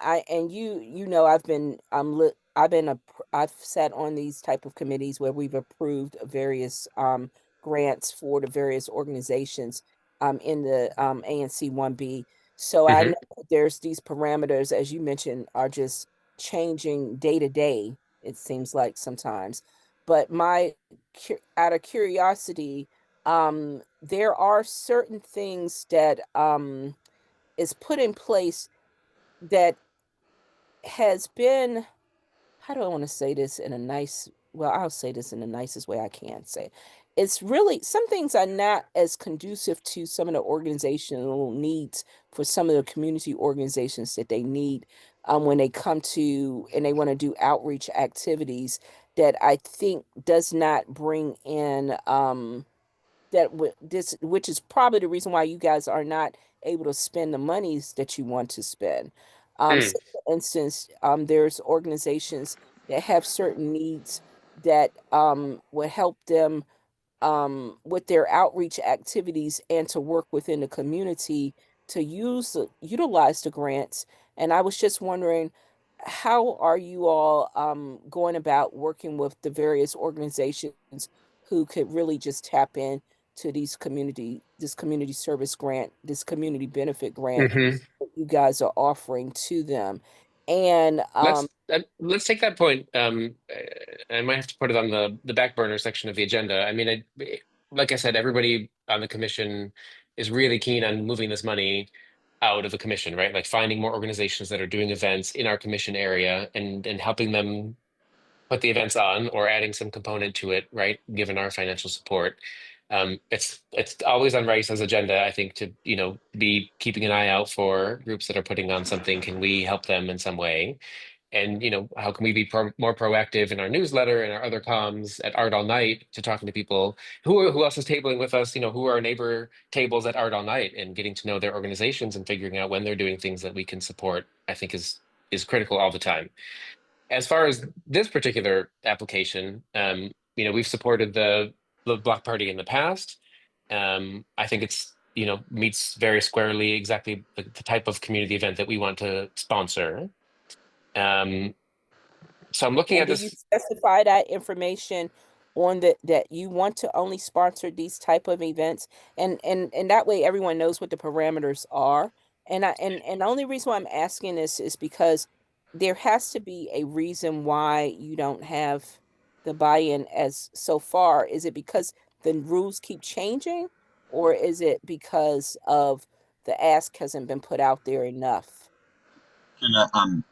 sat on these type of committees where we've approved various grants for the various organizations in the ANC 1B. So I know Hmm. that there's these parameters, as you mentioned, are just changing day to day, it seems like sometimes. But out of curiosity, there are certain things that is put in place that has been, how do I want to say this in a nice, well, I'll say this in the nicest way I can say. It's really, some things are not as conducive to some of the organizational needs for some of the community organizations that they need when they come to and they want to do outreach activities that I think does not bring in this, which is probably the reason why you guys are not able to spend the monies that you want to spend. Mm. So for instance, there's organizations that have certain needs that would help them with their outreach activities and to work within the community to utilize the grants. And I was just wondering, how are you all going about working with the various organizations who could really just tap in to this community service grant, this community benefit grant Hmm. that you guys are offering to them? And Let's take that point. I might have to put it on the back burner section of the agenda. I mean, like I said, everybody on the commission is really keen on moving this money out of the commission, right? Like finding more organizations that are doing events in our commission area and helping them put the events on or adding some component to it, right? Given our financial support. It's always on Rice's agenda, I think, to be keeping an eye out for groups that are putting on something. Can we help them in some way? And how can we be more proactive in our newsletter and our other comms at Art All Night to talking to people who else is tabling with us, who are our neighbor tables at Art All Night, and getting to know their organizations and figuring out when they're doing things that we can support, I think is critical all the time. As far as this particular application, we've supported the block party in the past. I think it's meets very squarely exactly the type of community event that we want to sponsor. um, so I'm looking And at do you this. specify that information on that you want to only sponsor these type of events? And that way everyone knows what the parameters are. And the only reason why I'm asking this is because there has to be a reason why you don't have the buy-in as so far. Is it because the rules keep changing, or is it because of the ask hasn't been put out there enough?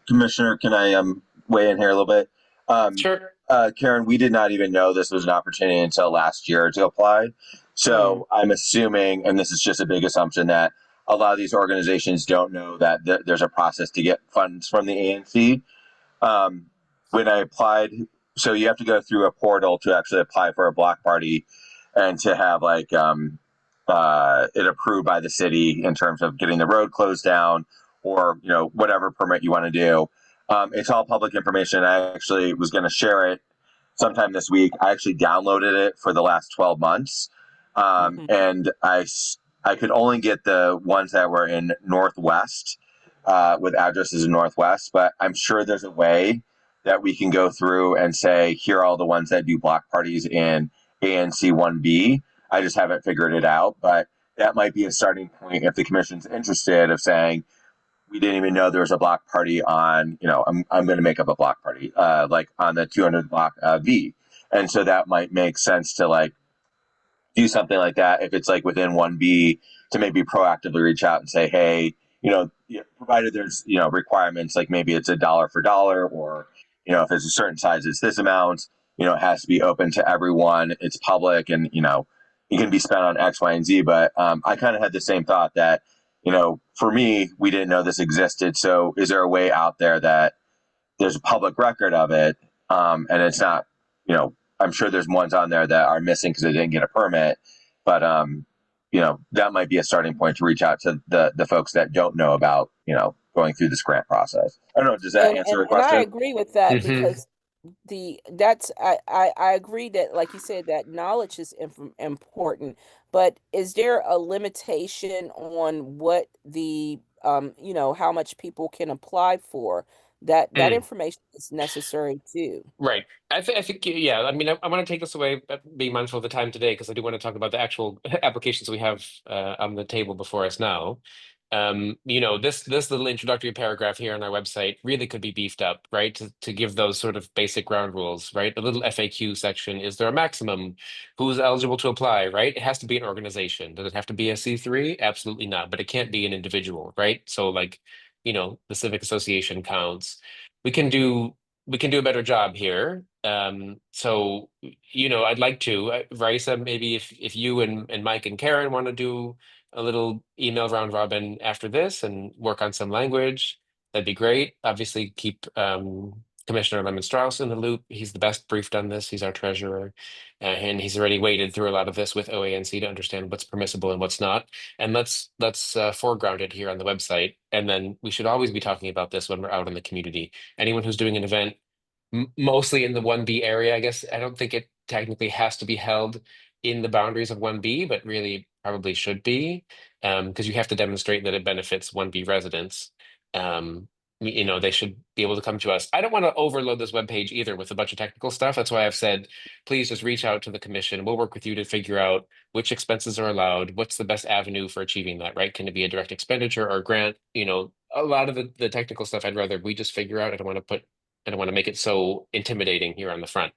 Commissioner, can I weigh in here a little bit? Sure. Karen, we did not even know this was an opportunity until last year to apply. Mm, So I'm assuming, and this is just a big assumption, that a lot of these organizations don't know that there's a process to get funds from the ANC. Um, when I applied, so you have to go through a portal to actually apply for a block party and to have like it approved by the city in terms of getting the road closed down or whatever permit you want to do. It's all public information. I actually was going to share it sometime this week. I actually downloaded it for the last 12 months, mhm. and I could only get the ones that were in Northwest with addresses in Northwest. But I'm sure there's a way that we can go through and say here are all the ones that do block parties in ANC 1B. I just haven't figured it out, but that might be a starting point if the commission's interested of saying we didn't even know there was a block party on, I'm going to make up a block party, like on the 200 block V. And so that might make sense to like do something like that if it's like within 1B to maybe proactively reach out and say, hey, provided there's, requirements, like maybe it's $1 for dollar or, if it's a certain size, it's this amount, it has to be open to everyone. It's public and, it can be spent on X, Y, and Z. But I kind of had the same thought that, for me, we didn't know this existed. So is there a way out there that there's a public record of it, and it's not, I'm sure there's ones on there that are missing because they didn't get a permit, but that might be a starting point to reach out to the folks that don't know about, going through this grant process. I don't know. Does that answer the And I question? agree with that Hmm. because I agree that, like you said, that knowledge is important, but is there a limitation on what the how much people can apply for? That information is necessary too. Right. I think, yeah, I mean, I want to take this away, being mindful of the time today, because I do want to talk about the actual applications we have on the table before us now. This little introductory paragraph here on our website really could be beefed up, right? To give those sort of basic ground rules, right? The little FAQ section, is there a maximum? Who's eligible to apply, right? It has to be an organization. Does it have to be a C3? Absolutely not, but it can't be an individual, right? So like, the civic association counts. We can do we can do a better job here. So, I'd like to, Raisa, maybe if you and Mike and Karen want to do a little email round robin after this and work on some language, that'd be great. Obviously, keep Commissioner Lemon Strauss in the loop. He's the best briefed on this. He's our treasurer, and he's already waded through a lot of this with OANC to understand what's permissible and what's not. And let's foreground it here on the website. And then we should always be talking about this when we're out in the community. Anyone who's doing an event, mostly in the 1B area, I guess. I don't think it technically has to be held in the boundaries of 1B, but really probably should be, because you have to demonstrate that it benefits 1B residents. Um, they should be able to come to us. I don't want to overload this webpage either with a bunch of technical stuff. That's why I've said, please just reach out to the commission. We'll work with you to figure out which expenses are allowed, what's the best avenue for achieving that, right? Can it be a direct expenditure or a grant? A lot of the technical stuff I'd rather we just figure out. I don't want to make it so intimidating here on the front.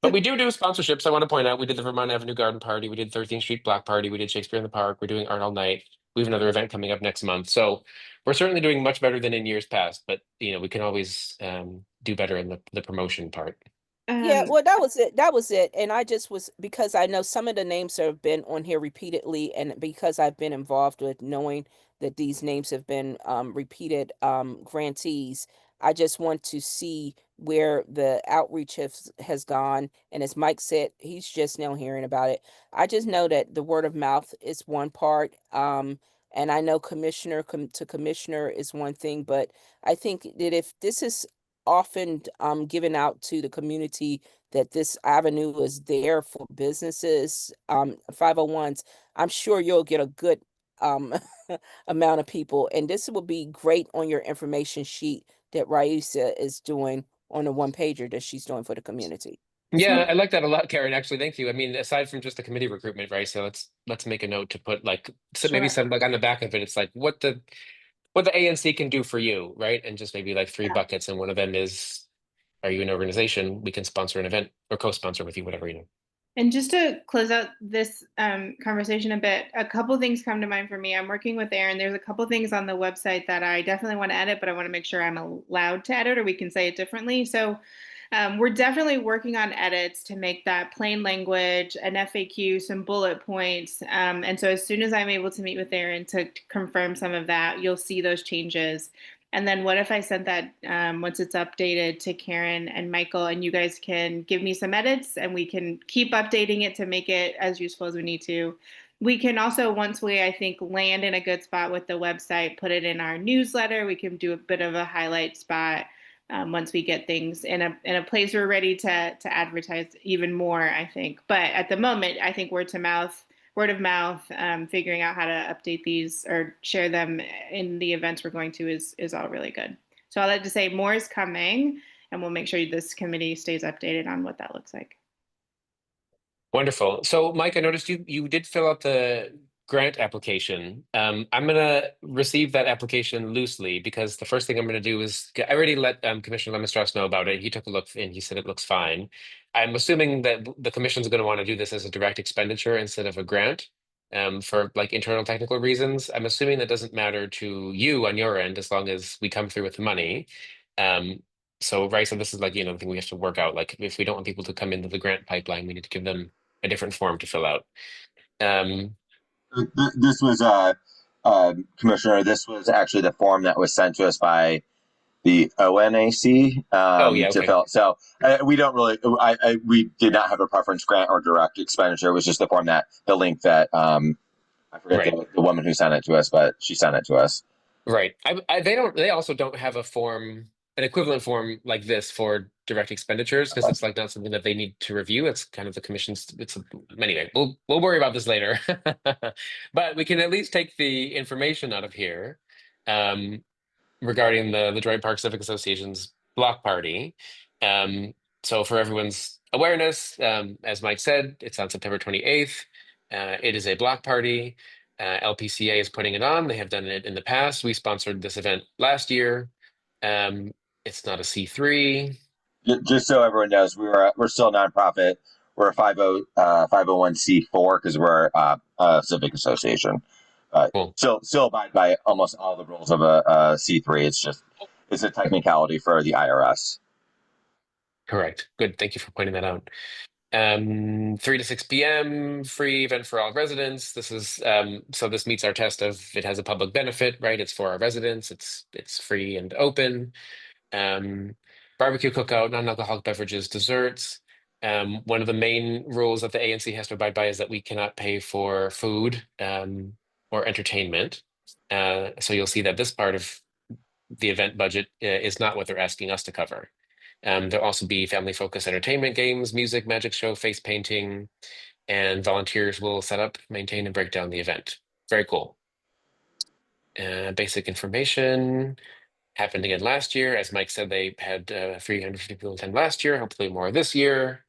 But we do sponsorships. I want to point out we did the Vermont Avenue Garden Party, we did 13th Street Block Party, we did Shakespeare in the Park, we're doing Art All Night. We have another event coming up next month. So we're certainly doing much better than in years past, but we can always do better in the promotion part. Yeah, Um, well, that was it. That was it. And I just was, because I know some of the names have been on here repeatedly, and because I've been involved with knowing that these names have been repeated grantees, I just want to see where the outreach has gone. And as Mike said, he's just now hearing about it. I just know that the word of mouth is one part. And I know to commissioner is one thing, but I think that if this is often given out to the community, that this avenue is there for businesses, 501s, I'm sure you'll get a good um, amount of people. And this will be great on your information sheet that Raisa is doing on the one pager that she's doing for the community. Yeah, so I like that a lot, Karen. Actually, thank you. I mean, aside from just the committee recruitment, right? So let's make a note to put like maybe sure. some like on the back of it. It's like what the ANC can do for you, right? And just maybe like three Yeah. buckets, and one of them is, are you an organization? We can sponsor an event or co-sponsor with you, whatever you know. And just to close out this conversation a bit, a couple things come to mind for me. I'm working with Aaron. There's a couple things on the website that I definitely want to edit, but I want to make sure I'm allowed to edit, or we can say it differently. So we're definitely working on edits to make that plain language, an FAQ, some bullet points. And so as soon as I'm able to meet with Aaron to confirm some of that, you'll see those changes. And then what if I sent that once it's updated to Karen and Michael, and you guys can give me some edits and we can keep updating it to make it as useful as we need to. We can also, once we, I think, land in a good spot with the website, put it in our newsletter. We can do a bit of a highlight spot once we get things in a place we're ready to advertise even more, I think. But at the moment, I think word of mouth, figuring out how to update these or share them in the events we're going to is all really good. So I'd like to say more is coming, and we'll make sure this committee stays updated on what that looks like. Wonderful. So, Mike, I noticed you did fill out the grant application. I'm gonna receive that application loosely because the first thing I'm gonna do is I already let Commissioner Lemonstrass know about it. He took a look and he said it looks fine. I'm assuming that the commission's going to want to do this as a direct expenditure instead of a grant, for like internal technical reasons. I'm assuming that doesn't matter to you on your end as long as we come through with the money. So, right, so this is like, the thing we have to work out. Like, if we don't want people to come into the grant pipeline, we need to give them a different form to fill out. Um, This was Commissioner. This was actually the form that was sent to us by the ONAC oh yeah, to okay. fill. So we don't really. We did not have a preference grant or direct expenditure. It was just the form the link that I forget Right. the woman who sent it to us, but she sent it to us. Right. They also don't have a form, an equivalent form like this for direct expenditures because it's like not something that they need to review. It's kind of the commission's, anyway, we'll worry about this later. But we can at least take the information out of here um, regarding the Joint Park Civic Association's block party. Um, so for everyone's awareness, as Mike said, it's on September 28th. It is a block party. LPCA is putting it on. They have done it in the past. We sponsored this event last year. Um, it's not a C3. Just so everyone knows, we're still a nonprofit. We're a 501c4 because we're a civic association. Cool. Still abide by almost all the rules of a C3. It's a technicality for the IRS. Correct. Good. Thank you for pointing that out. 3 to 6 p.m. free event for all residents. This is so this meets our test of it has a public benefit, right? It's for our residents. It's free and open. Um, Barbecue cookout, non-alcoholic beverages, desserts. One of the main rules that the ANC has to abide by is that we cannot pay for food or entertainment. So you'll see that this part of the event budget is not what they're asking us to cover. There'll also be family-focused entertainment games, music, magic show, face painting, and volunteers will set up, maintain, and break down the event. Very cool. Basic information happened again last year. As Mike said, they had 350 people attend last year, hopefully more this year.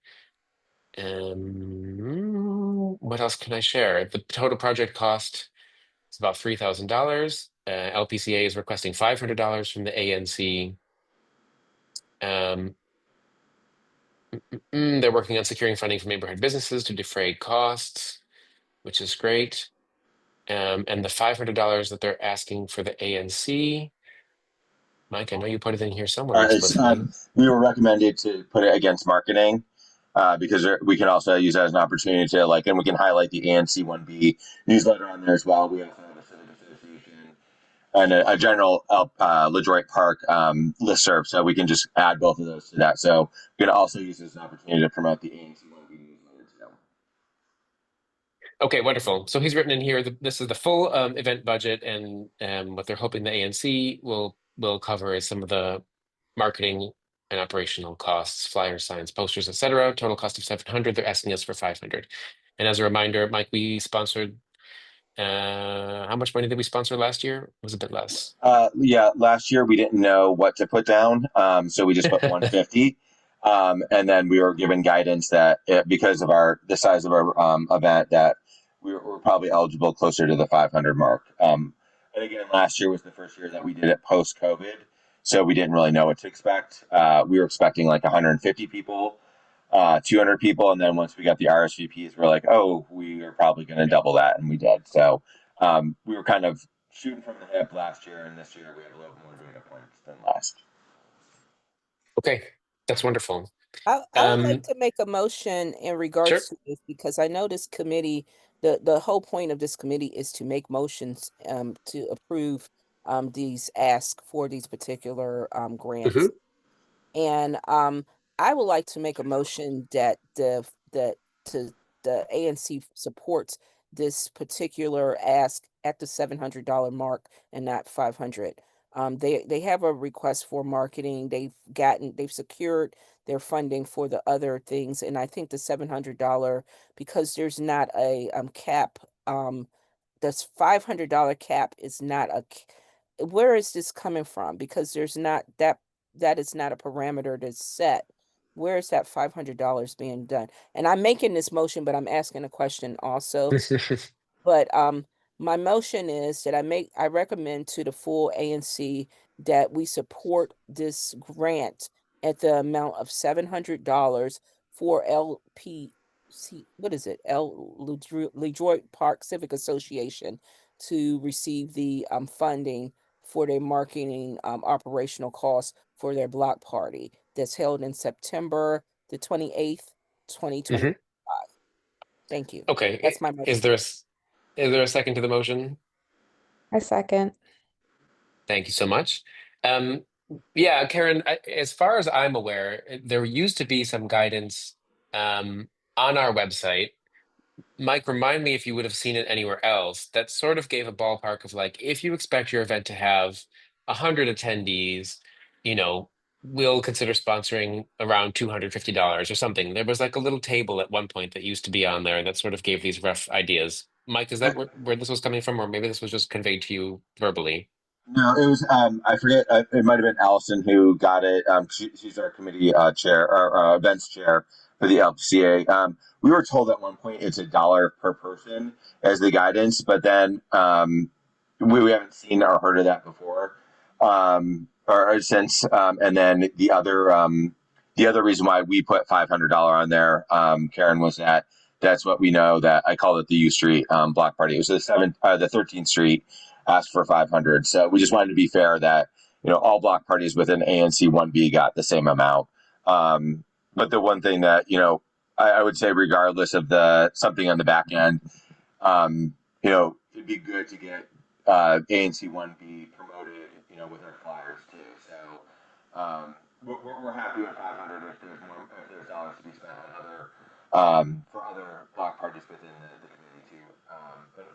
What else can I share? The total project cost is about $3,000. LPCA is requesting $500 from the ANC. They're working on securing funding from neighborhood businesses to defray costs, which is great. And the $500 that they're asking for the ANC, Mike, I know you put it in here somewhere explicitly. We were recommended to put it against marketing because we can also use that as an opportunity to and we can highlight the ANC 1B newsletter on there as well. We also have a civic association and a general LaDroit Park listserv, so we can just add both of those to that. So we can also use this as an opportunity to promote the ANC 1B newsletter too. Okay, wonderful. So he's written in here that this is the full event budget, and what they're hoping the ANC will cover is some of the marketing and operational costs, flyers, signs, posters, etc. Total cost of 700. They're asking us for 500. And as a reminder, Mike, we sponsored. How much money did we sponsor last year? It was a bit less. Yeah, last year we didn't know what to put down, so we just put 150. And then we were given guidance that because of the size of our event, that we're probably eligible closer to the 500 mark. And again, last year was the first year that we did it post COVID, so we didn't really know what to expect. We were expecting like 150 people, 200 people, and then once we got the RSVPs, we're like, oh, we are probably going to double that, and we did. So we were kind of shooting from the hip last year, and this year we have a little more data points than last. Okay, that's wonderful. I would like to make a motion in Sure. regards to this because I know this committee, the whole point of this committee is to make motions to approve these asks for these particular grants. And I would like to make a motion that the ANC supports this particular ask at the $700 mark and not 500. They have a request for marketing. They've secured their funding for the other things, and I think the $700, because there's not a cap. This $500 cap is not where is this coming from? Because there's not that is not a parameter that's set. Where is that $500 being done? And I'm making this motion, but I'm asking a question also. But my motion is that I recommend to the full ANC that we support this grant at the amount of $700 for what is it? LeDroit Park Civic Association to receive the funding for their marketing operational costs for their block party that's held in September the 28th, 2025. Thank you. Okay, That's my motion. is there a second to the motion? I second. Thank you so much. Yeah, Karen, as far as I'm aware, there used to be some guidance on our website Mike, remind me if you would have seen it anywhere else. That sort of gave a ballpark of like, if you expect your event to have 100 attendees, you know, we'll consider sponsoring around $250 or something. There was like a little table at one point that used to be on there that sort of gave these rough ideas. Mike, is that where this was coming from, or maybe this was just conveyed to you verbally? No, it was I forget. It might have been Allison who got it. She's our committee chair or events chair for the LPCA. We were told at one point it's $1 per person as the guidance, but then we haven't seen or heard of that before or since. And then the other reason why we put $500 on there, Karen, was that that's what we know that I called it the U Street block party. It was the 13th Street asked for 500. So we just wanted to be fair that all block parties within ANC 1B got the same amount. But the one thing that I would say, regardless of the something on the back end, it'd be good to get ANC 1B promoted, with our flyers too. So we're happy with 500 if there's dollars to be spent on other for other block parties within the community too. But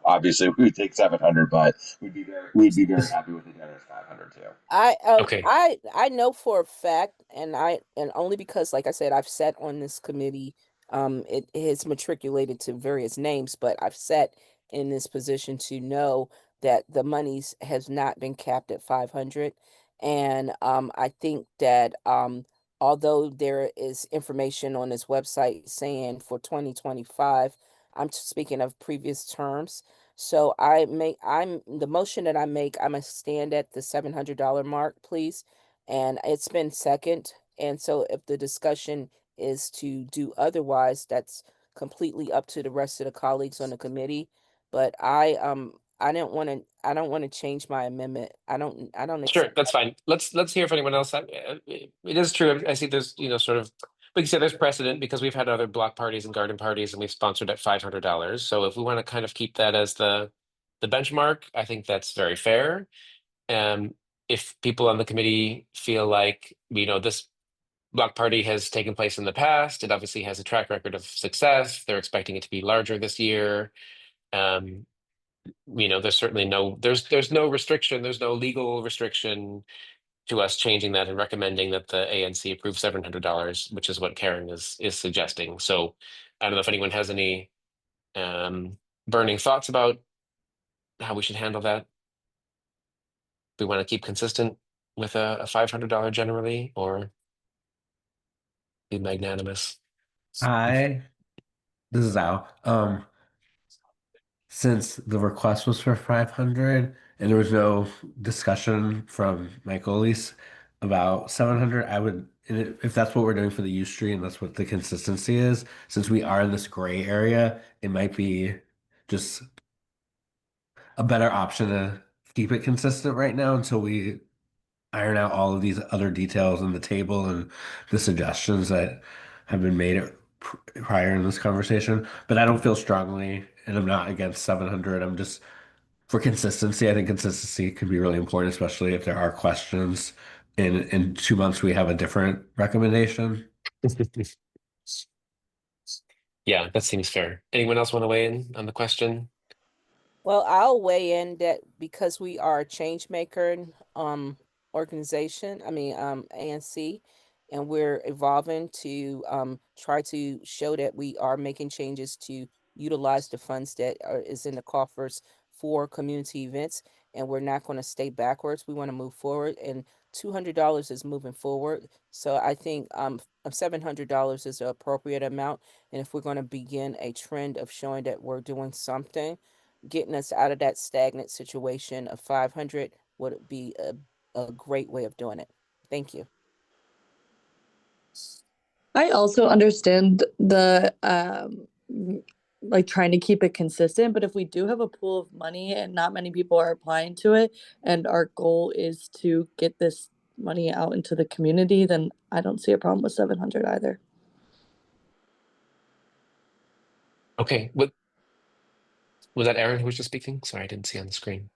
obviously we would take 700, but we'd be very happy with the generous 500 too. Okay, I know for a fact, and only because, like I said, I've sat on this committee. It has matriculated to various names, but I've sat in this position to know that the monies has not been capped at 500, and I think that although there is information on this website saying for 2025, I'm speaking of previous terms. So I'm the motion that I make, I'm gonna stand at the $700 mark, please. And it's been second. And so if the discussion is to do otherwise, that's completely up to the rest of the colleagues on the committee. But I don't want to change my amendment. I don't sure, accept that's that. fine. Let's hear if anyone else. It is true. I see there's sort of, like you said, there's precedent because we've had other block parties and garden parties, and we've sponsored at $500. So if we want to kind of keep that as the benchmark, I think that's very fair. Um, if people on the committee feel like, this block party has taken place in the past, it obviously has a track record of success. They're expecting it to be larger this year. Um, there's certainly there's no restriction, there's no legal restriction to us changing that and recommending that the ANC approve $700, which is what Karen is suggesting. So I don't know if anyone has any burning thoughts about how we should handle that. We want to keep consistent with a $500 generally, or be magnanimous. I This is Al. Since the request was for 500 and there was no discussion from Mike Olis about 700, I would, and if that's what we're doing for the U Street and that's what the consistency is, since we are in this gray area, it might be just a better option to keep it consistent right now until we iron out all of these other details in the table and the suggestions that have been made prior in this conversation. But I don't feel strongly, and I'm not against 700. I'm just for consistency. I think consistency could be really important, especially if there are questions. In 2 months, we have a different recommendation. Yeah, that seems fair. Anyone else want to weigh in on the question? Well, I'll weigh in that because we are a change maker organization, ANC, and we're evolving to try to show that we are making changes to utilize the funds that is in the coffers for community events, and we're not going to stay backwards. We want to move forward, and $200 is moving forward. So I think $700 is the appropriate amount, and if we're going to begin a trend of showing that we're doing something, getting us out of that stagnant situation of 500 would be a great way of doing it. Thank you. I also understand the like trying to keep it consistent, but if we do have a pool of money and not many people are applying to it, and our goal is to get this money out into the community, then I don't see a problem with 700 either. Okay, was that Aaron who was just speaking? Sorry, I didn't see on the screen.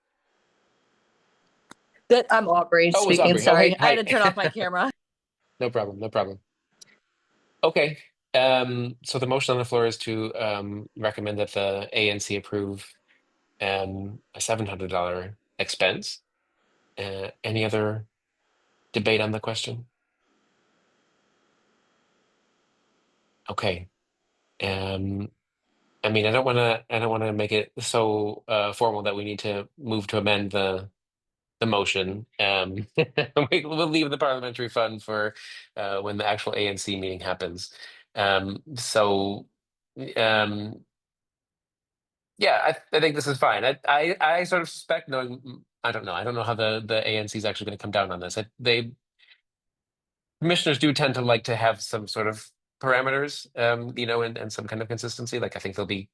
That I'm Aubrey Oh, it was speaking. Aubrey. Oh, Sorry, hey, I had to hi. turn off my camera. No problem, no problem. Okay. So the motion on the floor is to recommend that the ANC approve a $700 expense. Any other debate on the question? Okay. I mean, I don't want to make it so formal that we need to move to amend the motion. We'll leave the parliamentary fund for when the actual ANC meeting happens. So yeah, I think this is fine. I sort of suspect, knowing, I don't know. I don't know how the ANC is actually going to come down on this. They commissioners do tend to like to have some sort of parameters, and some kind of consistency. Like I think they'll be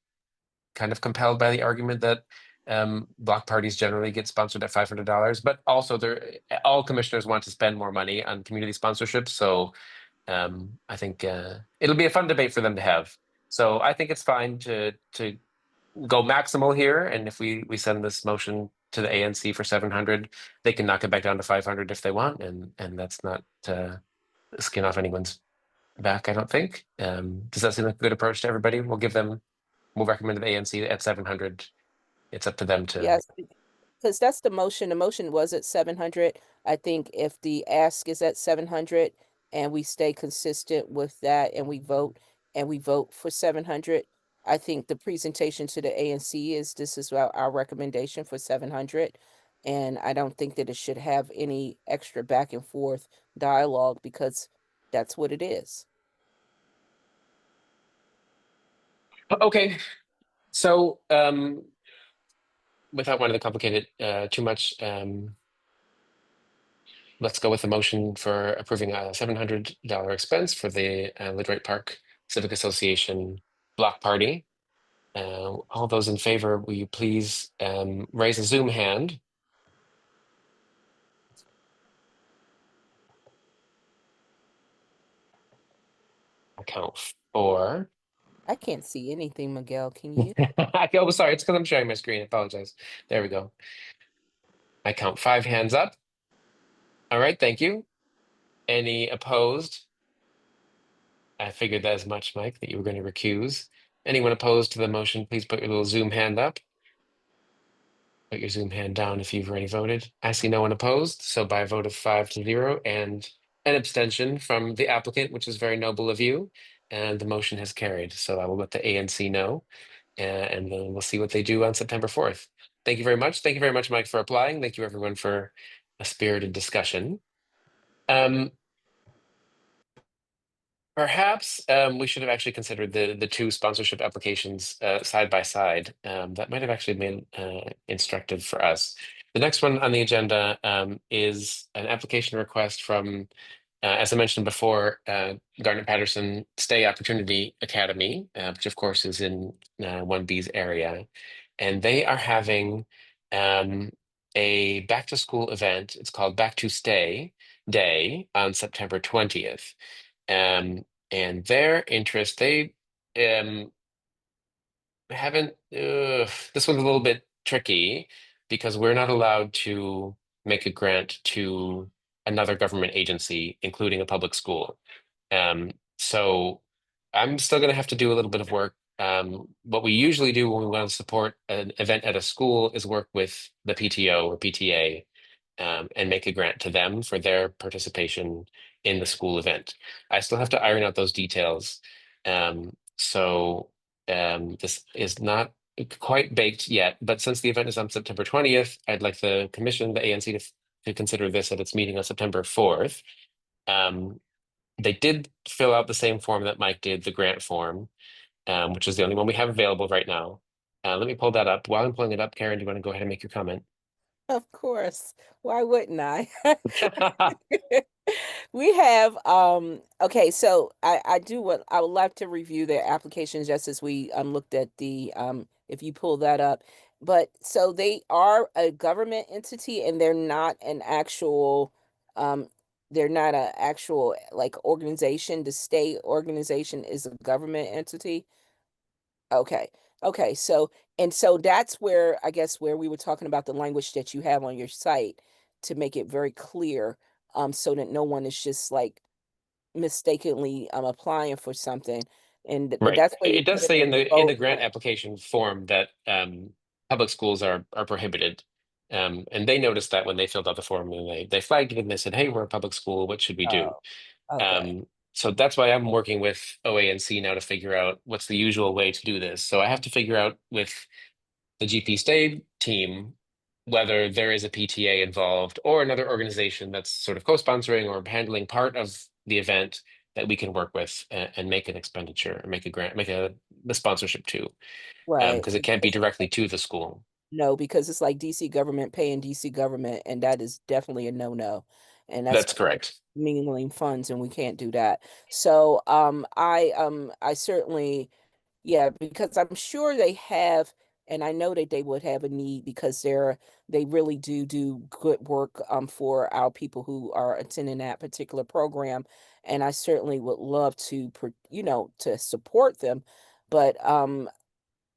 kind of compelled by the argument that block parties generally get sponsored at $500, but also all commissioners want to spend more money on community sponsorships. So I think it'll be a fun debate for them to have. So I think it's fine to go maximal here, and if we send this motion to the ANC for 700, they can knock it back down to 500 if they want, and that's not skin off anyone's back, I don't think. Does that seem like a good approach to everybody? We'll recommend the ANC at 700. It's up to them to. Yes, because that's the motion. The motion was at 700. I think if the ask is at 700 and we stay consistent with that and we vote for 700, I think the presentation to the ANC is this is our recommendation for 700. And I don't think that it should have any extra back and forth dialogue because that's what it is. Okay, so without wanting to complicate it too much, let's go with the motion for approving a $700 expense for the Lydroit Park Civic Association block party. All those in favor, will you please raise a Zoom hand? I count 4. I can't see anything, Miguel. Can you? Oh, sorry, it's because I'm sharing my screen. I apologize. There we go. I count 5 hands up. All right, thank you. Any opposed? I figured that as much, Mike, that you were going to recuse. Anyone opposed to the motion, please put your little Zoom hand up. Put your Zoom hand down if you've already voted. I see no one opposed, so by a vote of 5-0 and an abstention from the applicant, which is very noble of you, and the motion has carried. So I will let the ANC know, and then we'll see what they do on September 4th. Thank you very much. Thank you very much, Mike, for applying. Thank you, everyone, for a spirited discussion. Perhaps we should have actually considered the two sponsorship applications side by side. That might have actually been instructive for us. The next one on the agenda is an application request from, as I mentioned before, Garnet Patterson Stay Opportunity Academy, which of course is in 1B's area. And they are having a back to school event. It's called Back to Stay Day on September 20th. And their interest, they haven't, this one's a little bit tricky because we're not allowed to make a grant to another government agency, including a public school. So I'm still going to have to do a little bit of work. What we usually do when we want to support an event at a school is work with the PTO or PTA and make a grant to them for their participation in the school event. I still have to iron out those details. So this is not quite baked yet, but since the event is on September 20th, I'd like the commission, the ANC, to consider this at its meeting on September 4th. They did fill out the same form that Mike did, the grant form, which is the only one we have available right now. Let me pull that up. While I'm pulling it up, Karen, do you want to go ahead and make your comment? Of course. Why wouldn't I? We have okay, so I do what I would like to review their applications just as we looked at the if you pull that up. But so they are a government entity and they're not an actual like organization. The state organization is a government entity. Okay. Okay. So that's where I guess where we were talking about the language that you have on your site to make it very clear, so that no one is just like mistakenly applying for something, and Right. that's why you It does put it say in in the the vote. grant application form that public schools are prohibited. And they noticed that when they filled out the form, and they flagged it and they said, "Hey, we're a public school. What should we do?" Oh, okay. So that's why I'm working with OANC now to figure out what's the usual way to do this. So I have to figure out with the GP Stay team whether there is a PTA involved or another organization that's sort of co-sponsoring or handling part of the event that we can work with and make an expenditure or make a grant, make a sponsorship to, Right. because it can't be directly to the school. No, because it's like DC government paying DC government, and that is definitely a no-no. And that's That's correct. mingling funds, and we can't do that. So I certainly, yeah, because I'm sure they have, and I know that they would have a need because they really do good work for our people who are attending that particular program. And I certainly would love to to support them. But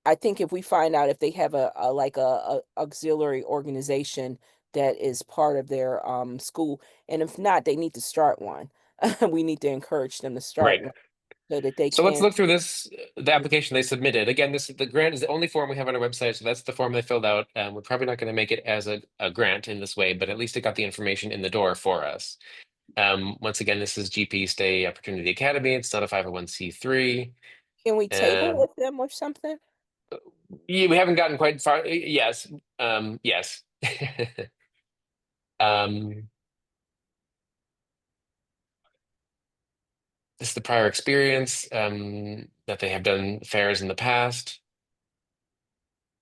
I think if we find out if they have a like a auxiliary organization that is part of their school, and if not, they need to start one. We need to encourage them to start Right. one so that they So let's can. look through this, the application they submitted. Again, the grant is the only form we have on our website, so that's the form they filled out. We're probably not going to make it as a grant in this way, but at least it got the information in the door for us. Once again, this is GP Stay Opportunity Academy. It's not a 501c3. Can we table Um, with them or something? yeah, we haven't gotten quite far. Yes. Yes. Um, this is the prior experience that they have done fairs in the past.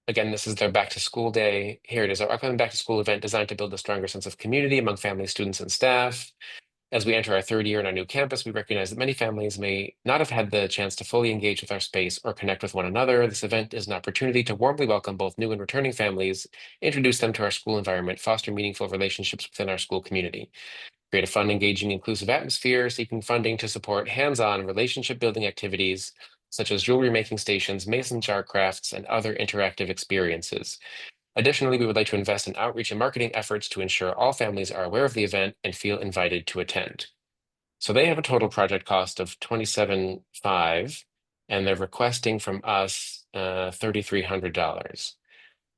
Again, this is their back to school day. Here it is, our upcoming back to school event designed to build a stronger sense of community among families, students, and staff. As we enter our third year in our new campus, we recognize that many families may not have had the chance to fully engage with our space or connect with one another. This event is an opportunity to warmly welcome both new and returning families, introduce them to our school environment, foster meaningful relationships within our school community, create a fun, engaging, inclusive atmosphere, seeking funding to support hands-on relationship building activities such as jewelry making stations, mason jar crafts, and other interactive experiences. Additionally, we would like to invest in outreach and marketing efforts to ensure all families are aware of the event and feel invited to attend. So they have a total project cost of 27.5, and they're requesting from us $3,300.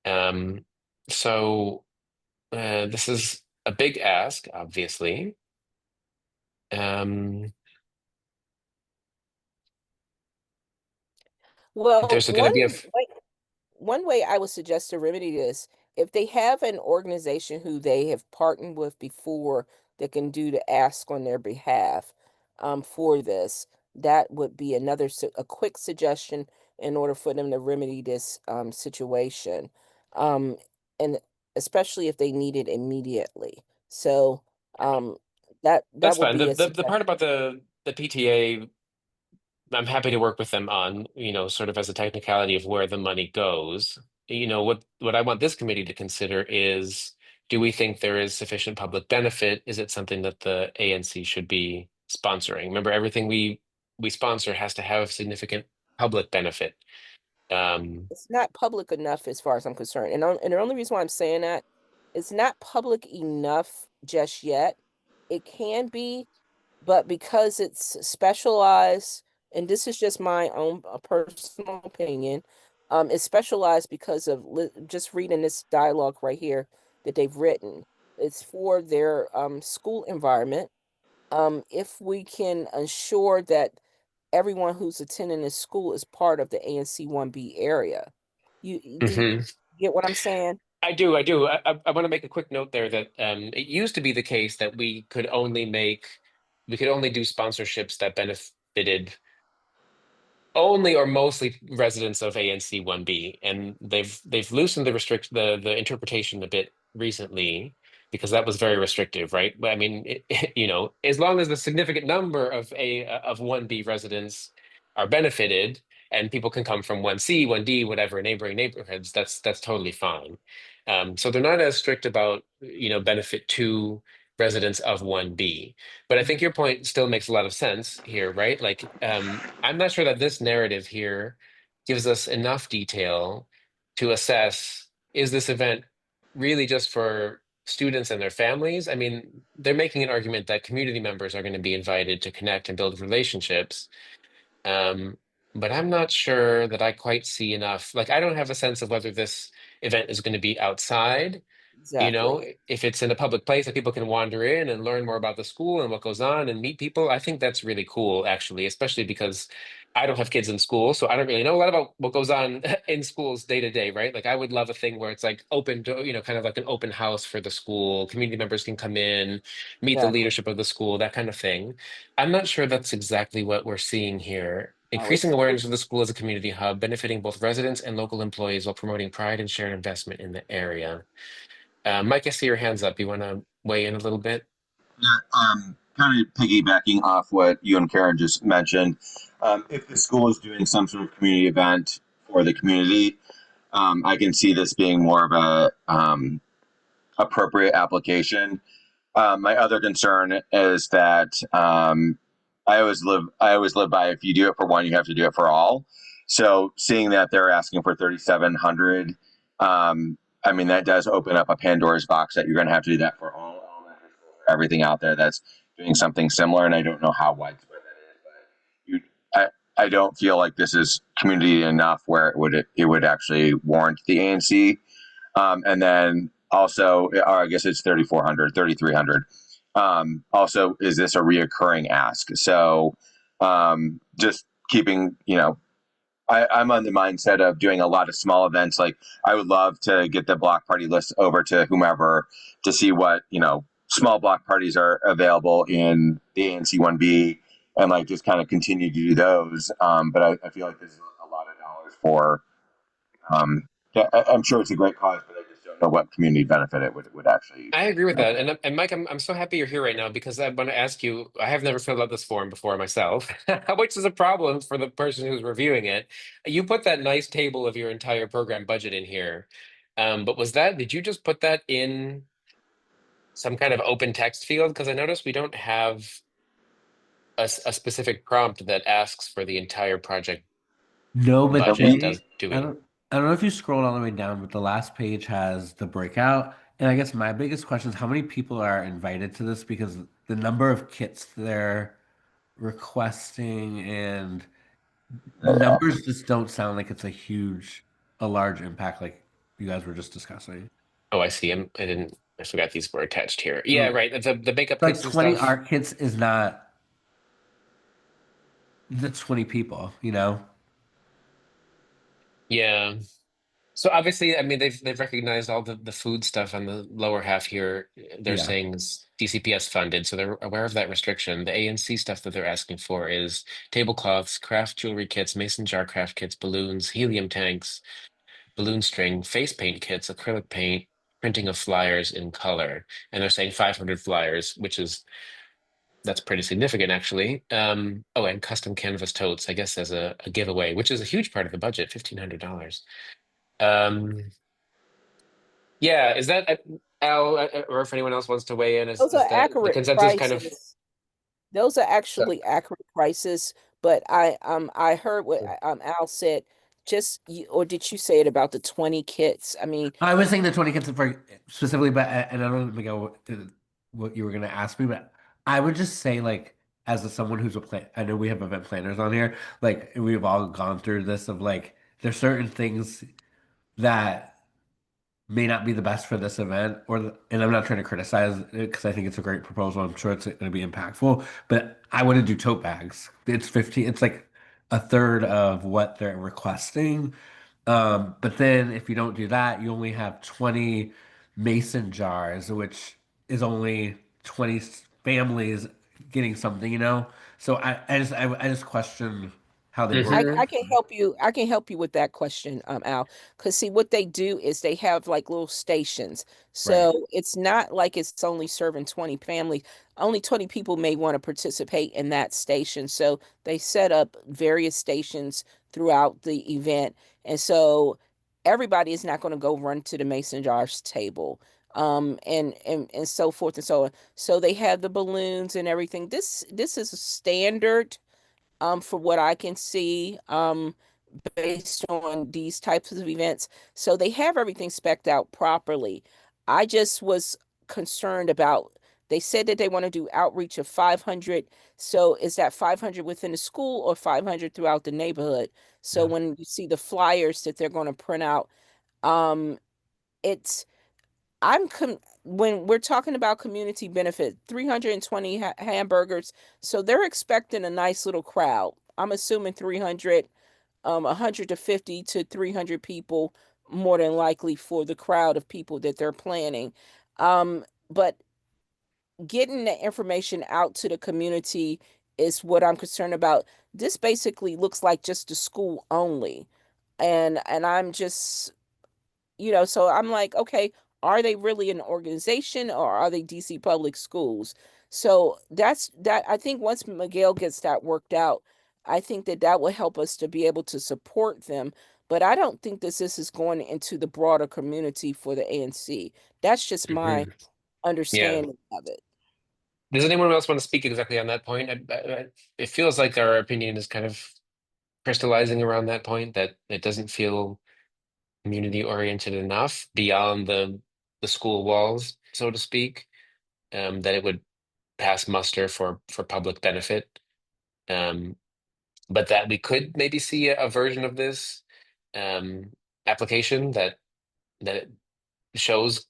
Um, so this is a big ask, obviously. Um, Well, there's going to be a one way I would suggest to remedy this, if they have an organization who they have partnered with before that can do the ask on their behalf for this, that would be a quick suggestion in order for them to remedy this situation, um, and especially if they need it immediately. So um, that that's would fine. be a The suggestion. part about the PTA, I'm happy to work with them on, sort of as a technicality of where the money goes. What I want this committee to consider is, do we think there is sufficient public benefit? Is it something that the ANC should be sponsoring? Remember, everything we sponsor has to have significant public benefit. Um, It's not public enough as far as I'm concerned. And the only reason why I'm saying that, it's not public enough just yet. It can be, but because it's specialized, and this is just my own personal opinion, it's specialized because of just reading this dialogue right here that they've written. It's for their school environment. If we can ensure that everyone who's attending this school is part of the ANC 1B area. Do you mhm. get what I'm saying? I do. I do. I want to make a quick note there that it used to be the case that we could only do sponsorships that benefited only or mostly residents of ANC 1B, and they've loosened the interpretation a bit recently because that was very restrictive, right? But I mean, as long as the significant number of 1B residents are benefited and people can come from 1C, 1D, whatever neighboring neighborhoods, that's totally fine. So they're not as strict about benefit to residents of 1B. But I think your point still makes a lot of sense here, right? Like, I'm not sure that this narrative here gives us enough detail to assess, is this event really just for students and their families. I mean, they're making an argument that community members are going to be invited to connect and build relationships. Um, but I'm not sure that I quite see enough. Like, I don't have a sense of whether this event is going to be outside, Exactly. if it's in a public place that people can wander in and learn more about the school and what goes on and meet people. I think that's really cool, actually, especially because I don't have kids in school, so I don't really know a lot about what goes on in schools day to day, right? Like, I would love a thing where it's like open to, kind of like an open house for the school. Community members can come in, meet the Exactly. leadership of the school, that kind of thing. I'm not sure that's exactly what we're seeing here. Oh, Increasing awareness of the school as a community hub, benefiting both residents and local employees while promoting pride and shared investment in the area. Mike, I see your hands up. You want to weigh in a little bit? Yeah, kind of piggybacking off what you and Karen just mentioned, if the school is doing some sort of community event for the community, I can see this being more of a appropriate application. My other concern is that I always live by, if you do it for one, you have to do it for all. So seeing that they're asking for 3,700, I mean, that does open up a Pandora's box that you're going to have to do that for all elementary schools, everything out there that's doing something similar. And I don't know how widespread that is, but I don't feel like this is community enough where it would actually warrant the ANC. And then also, or I guess it's 3,400, 3,300. Also, is this a reoccurring ask? So just keeping, I'm on the mindset of doing a lot of small events. Like, I would love to get the block party list over to whomever to see what, small block parties are available in the ANC 1B, and like just kind of continue to do those. But I feel like this is a lot of dollars for, yeah, I'm sure it's a great cause, but I just don't know what community benefit it would actually. I agree with that. And Mike, I'm so happy you're here right now because I want to ask you, I have never filled out this form before myself, which is a problem for the person who's reviewing it. You put that nice table of your entire program budget in here. But did you just put that in some kind of open text field? Because I noticed we don't have a specific prompt that asks for the entire project No, but budget, Jay, I doing. don't I don't know if you scrolled all the way down, but the last page has the breakout. And I guess my biggest question is how many people are invited to this because the number of kits they're requesting and the numbers just don't sound like it's a large impact like you guys were just discussing. Oh, I see. I forgot these were attached here. Yeah, So right. The makeup like kits and 20 stuff. art kits is not the 20 people, you know? Yeah. So obviously, I mean, they've recognized all the food stuff on the lower half here. They're Yeah. saying is DCPS funded, so they're aware of that restriction. The ANC stuff that they're asking for is tablecloths, craft jewelry kits, mason jar craft kits, balloons, helium tanks, balloon string, face paint kits, acrylic paint, printing of flyers in color. And they're saying 500 flyers, that's pretty significant actually. Oh, and custom canvas totes, I guess, as a giveaway, which is a huge part of the budget, $1,500. Um, yeah, is that Al, or if anyone else wants to weigh in, Those is are that the accurate consensus kind of? prices. Those are So, actually accurate prices, but I heard what Al said. Or did you say it about the 20 kits? I mean, I was saying the 20 kits for specifically, but and I don't know Miguel, what you were gonna ask me, but I would just say like someone who's a plan, I know we have event planners on here, like we've all gone through this of like there's certain things that may not be the best for this event and I'm not trying to criticize it because I think it's a great proposal. I'm sure it's going to be impactful, but I wouldn't do tote bags. It's 15, it's like a third of what they're requesting. But then if you don't do that, you only have 20 mason jars, which is only 20 families getting something, you know? So I just question how they work. Mhm. I can help you. I can help you with that question, Al. Because see, what they do is they have like little stations. Right. So it's not like it's only serving 20 families. Only 20 people may want to participate in that station. So they set up various stations throughout the event. And so everybody is not going to go run to the mason jars table. And so forth and so on. So they have the balloons and everything. This is a standard for what I can see, based on these types of events. So they have everything specced out properly. I just was concerned about. They said that they want to do outreach of 500. So is that 500 within the school or 500 throughout the neighborhood? So Yeah. when you see the flyers that they're going to print out, um, it's when we're talking about community benefit, 320 hamburgers, so they're expecting a nice little crowd. I'm assuming 300, 150 to 300 people, more than likely, for the crowd of people that they're planning. But getting the information out to the community is what I'm concerned about. This basically looks like just the school only. And I'm just, so I'm like, okay, are they really an organization or are they DC public schools? So that's that. I think once Miguel gets that worked out, I think that that will help us to be able to support them. But I don't think this is going into the broader community for the ANC. That's just my Mhm. Yeah. understanding of it. Does anyone else want to speak exactly on that point? It feels like our opinion is kind of crystallizing around that point, that it doesn't feel community oriented enough beyond the school walls, so to speak, that it would pass muster for public benefit. Um, but that we could maybe see a version of this um, application that shows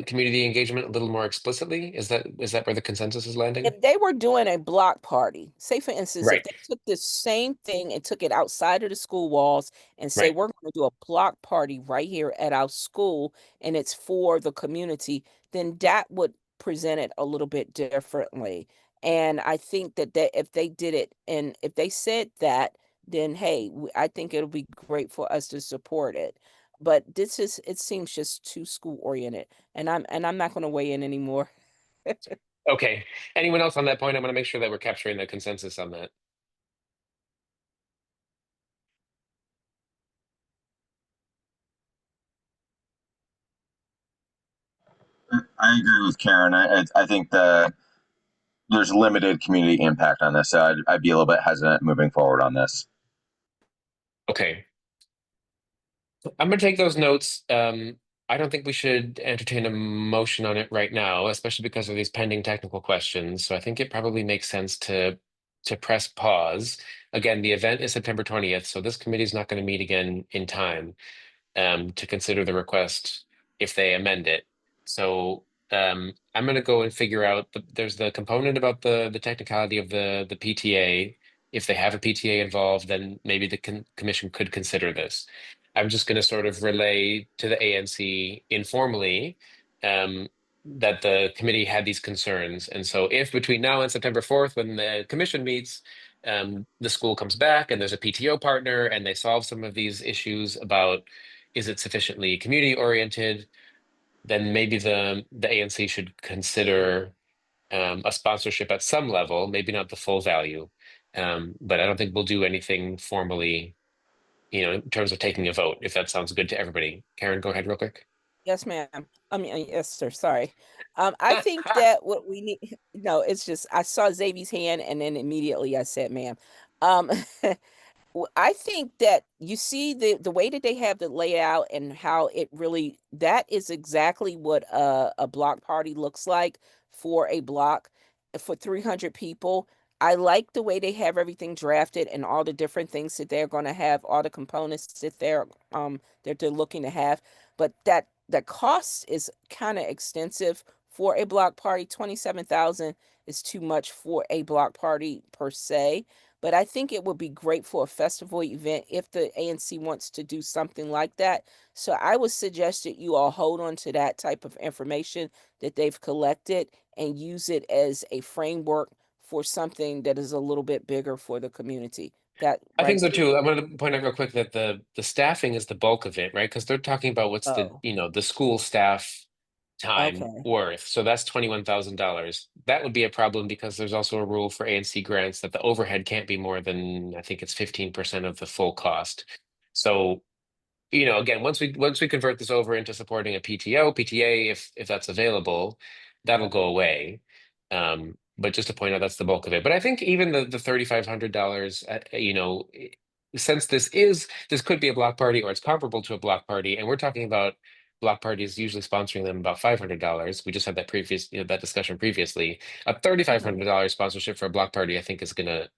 community engagement a little more explicitly. Is that where the consensus is landing? If they were doing a block party, say for instance, if Right, they took the same thing and took it outside of the school walls and say, right. we're going to do a block party right here at our school and it's for the community, then that would present it a little bit differently. And I think that if they did it and if they said that, then hey, I think it'll be great for us to support it. But it seems just too school oriented, and I'm not going to weigh in anymore. Okay. Anyone else on that point? I want to make sure that we're capturing the consensus on that. I agree with Karen. I think there's limited community impact on this, so I'd be a little bit hesitant moving forward on this. Okay. I'm gonna take those notes. I don't think we should entertain a motion on it right now, especially because of these pending technical questions. So I think it probably makes sense to press pause. Again, the event is September 20th, so this committee is not going to meet again in time to consider the request if they amend it. So I'm going to go and figure out there's the component about the technicality of the PTA. If they have a PTA involved, then maybe the commission could consider this. I'm just going to sort of relay to the ANC informally um, that the committee had these concerns. And so if between now and September 4th, when the commission meets, the school comes back and there's a PTO partner and they solve some of these issues about is it sufficiently community oriented, then maybe the ANC should consider a sponsorship at some level, maybe not the full value. But I don't think we'll do anything formally, in terms of taking a vote, if that sounds good to everybody. Karen, go ahead real quick. Yes, ma'am. I mean, yes, sir. Sorry. I think that what we need, no, it's just I saw Xavier's hand and then immediately I said, ma'am. Um, I think that you see the way that they have the layout and how it really that is exactly what a block party looks like for a block for 300 people. I like the way they have everything drafted and all the different things that they're going to have, all the components that they're looking to have. But that the cost is kind of extensive for a block party. 27,000 is too much for a block party per se, but I think it would be great for a festival event if the ANC wants to do something like that. So I would suggest that you all hold on to that type of information that they've collected and use it as a framework for something that is a little bit bigger for the community. That I think right so there. too. I want to point out real quick that the staffing is the bulk of it, right? Because they're talking about what's Oh, the school staff time okay. worth. So that's $21,000. That would be a problem because there's also a rule for ANC grants that the overhead can't be more than, I think it's 15% of the full cost. So, again, once we convert this over into supporting a PTA, if that's available, that'll go away. But just to point out, that's the bulk of it. But I think even the $3,500, since this could be a block party or it's comparable to a block party, and we're talking about Block Party is usually sponsoring them about $500. We just had that that discussion previously. A $3,500 sponsorship for a Block Party, I think, is going to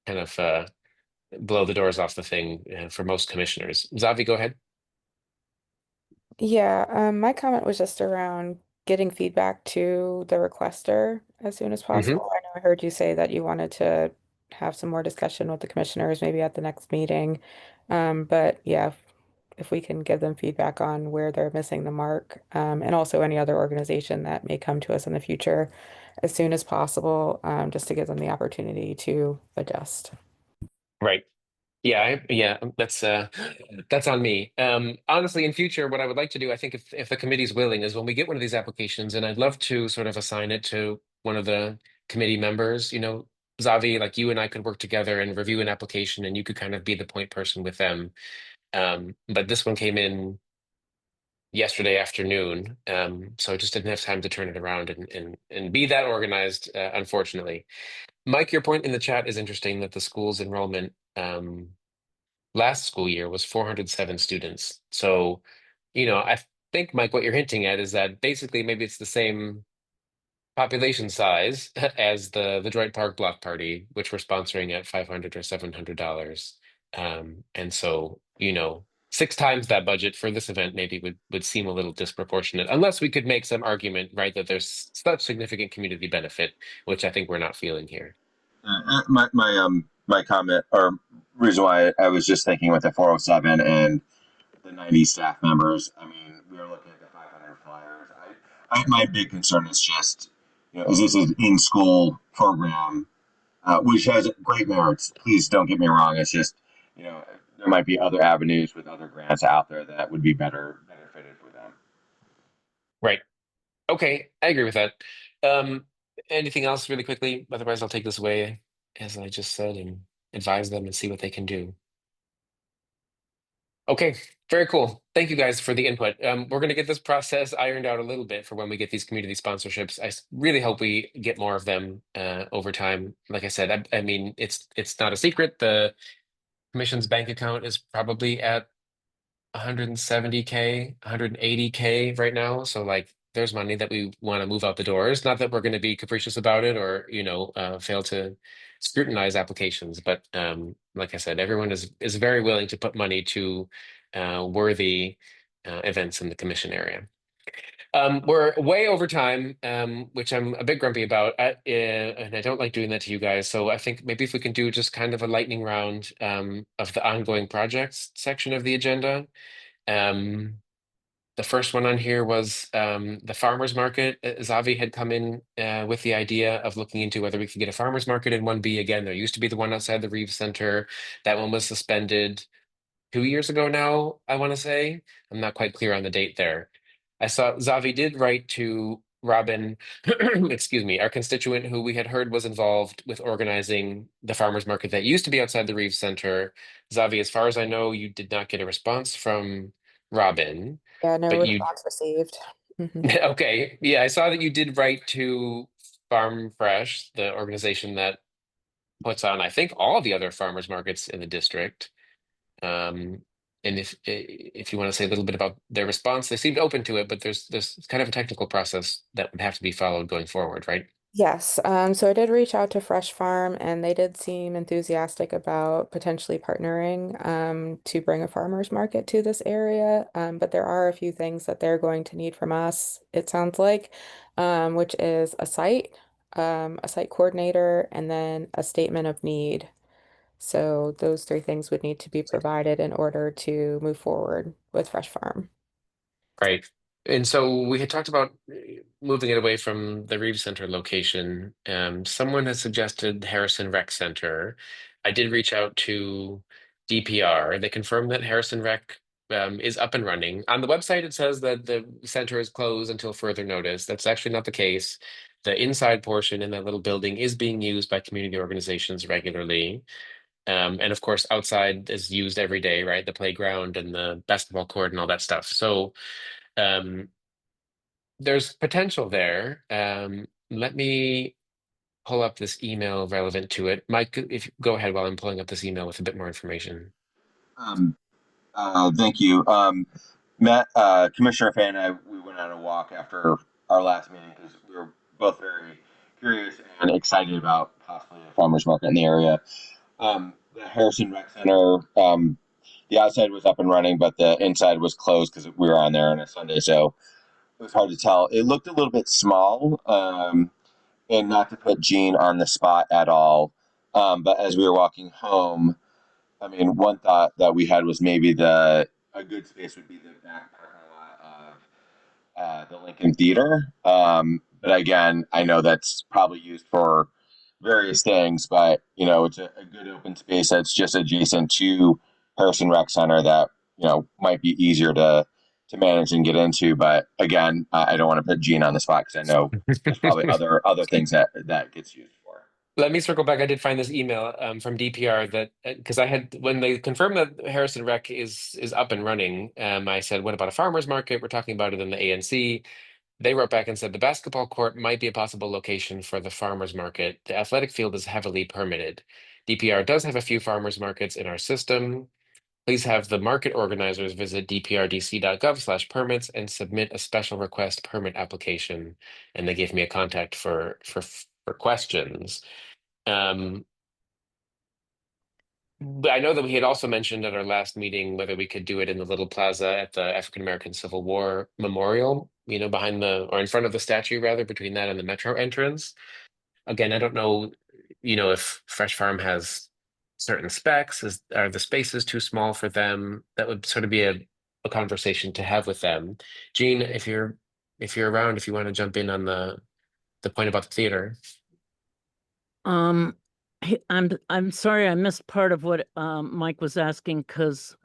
kind of blow the doors off the thing for most commissioners. Zavi, go ahead. Yeah, my comment was just around getting feedback to the requester as soon as Hmm. possible. I know I heard you say that you wanted to have some more discussion with the commissioners, maybe at the next meeting. But yeah, if we can give them feedback on where they're missing the mark, and also any other organization that may come to us in the future as soon as possible, just to give them the opportunity to adjust. Right. Yeah, yeah, that's on me. Honestly, in future, what I would like to do, I think if the committee's willing, is when we get one of these applications, and I'd love to sort of assign it to one of the committee members, Zavi, like you and I could work together and review an application, and you could kind of be the point person with them. But this one came in yesterday afternoon, so I just didn't have time to turn it around and be that organized, unfortunately. Mike, your point in the chat is interesting that the school's enrollment last school year was 407 students. So, I think, Mike, what you're hinting at is that basically maybe it's the same population size as the Droit Park Block Party, which we're sponsoring at $500 or $700. And so, 6 times that budget for this event maybe would seem a little disproportionate, unless we could make some argument, right, that there's such significant community benefit, which I think we're not feeling here. My comment or reason why I was just thinking with the 407 and the 90 staff members. I mean, we were looking at the 500 flyers. My big concern is just, is this an in-school program, which has great merits. Please don't get me wrong. It's just, there might be other avenues with other grants out there that would be better fitted for them. Right. Okay, I agree with that. Um, Anything else really quickly? Otherwise, I'll take this away, as I just said, and advise them and see what they can do. Okay, very cool. Thank you guys for the input. We're going to get this process ironed out a little bit for when we get these community sponsorships. Really hope we get more of them over time. Like I said, I mean, it's not a secret. The commission's bank account is probably at 170K, 180K right now. So like there's money that we want to move out the doors. Not that we're going to be capricious about it or, fail to scrutinize applications, but like I said, everyone is very willing to put money to worthy events in the commission area. We're way over time, which I'm a bit grumpy about, and I don't like doing that to you guys. So I think maybe if we can do just kind of a lightning round of the ongoing projects section of the agenda. The first one on here was the farmers market. Zavi had come in with the idea of looking into whether we could get a farmers market in 1B again. There used to be the one outside the Reeves Center. That one was suspended 2 years ago now, I want to say. I'm not quite clear on the date there. I saw Zavi did write to Robin, excuse me, our constituent who we had heard was involved with organizing the farmers market that used to be outside the Reeves Center. Zavi, as far as I know, you did not get a response from Robin, Yeah, no but you, response received. okay. Yeah, I saw that you did write to Farm Fresh, the organization that puts on, I think, all the other farmers markets in the district. Um, and if you want to say a little bit about their response, they seemed open to it, but there's kind of a technical process that would have to be followed going forward, right? Yes, so I did reach out to Fresh Farm and they did seem enthusiastic about potentially partnering to bring a farmer's market to this area. But there are a few things that they're going to need from us, it sounds like, which is a site coordinator, and then a statement of need. So those three things would need to be provided in order to move forward with Fresh Farm. Right. And so we had talked about moving it away from the Reeves Center location. Someone has suggested Harrison Rec Center. I did reach out to DPR. They confirmed that Harrison Rec is up and running. On the website, it says that the center is closed until further notice. That's actually not the case. The inside portion in that little building is being used by community organizations regularly. And of course, outside is used every day, right? The playground and the basketball court and all that stuff. So um, there's potential there. Let me pull up this email relevant to it. Mike, if go ahead while I'm pulling up this email with a bit more information. Thank you. Matt, Commissioner Fay and I, we went on a walk after our last meeting because we were both very curious and excited about possibly a farmers market in the area. The Harrison Rec Center, the outside was up and running, but the inside was closed because we were on there on a Sunday, so it was hard to tell. It looked a little bit small, and not to put Gene on the spot at all, but as we were walking home, I mean, one thought that we had was maybe the a good space would be the back parking lot of the Lincoln Theater. But again, I know that's probably used for various things, but you know, it's a good open space that's just adjacent to Harrison Rec Center that you know might be easier to manage and get into. But again, I don't want to put Gene on the spot because I know there's probably other things that gets used for. Let me circle back. I did find this email from DPR that because I had when they confirmed that Harrison Rec is up and running, I said, "What about a farmers market? We're talking about it in the ANC." They wrote back and said the basketball court might be a possible location for the farmers market. The athletic field is heavily permitted. DPR does have a few farmers markets in our system. Please have the market organizers visit dprdc.gov/permits and submit a special request permit application. And they gave me a contact for questions. Um, but I know that we had also mentioned at our last meeting whether we could do it in the little plaza at the African American Civil War Memorial, you know, behind the or in front of the statue rather, between that and the metro entrance. Again, I don't know, you know, if Fresh Farm has certain specs. Are the spaces too small for them? That would sort of be a conversation to have with them. Gene, if you're around, if you want to jump in on the point about the theater. Um, I'm sorry I missed part of what Mike was asking because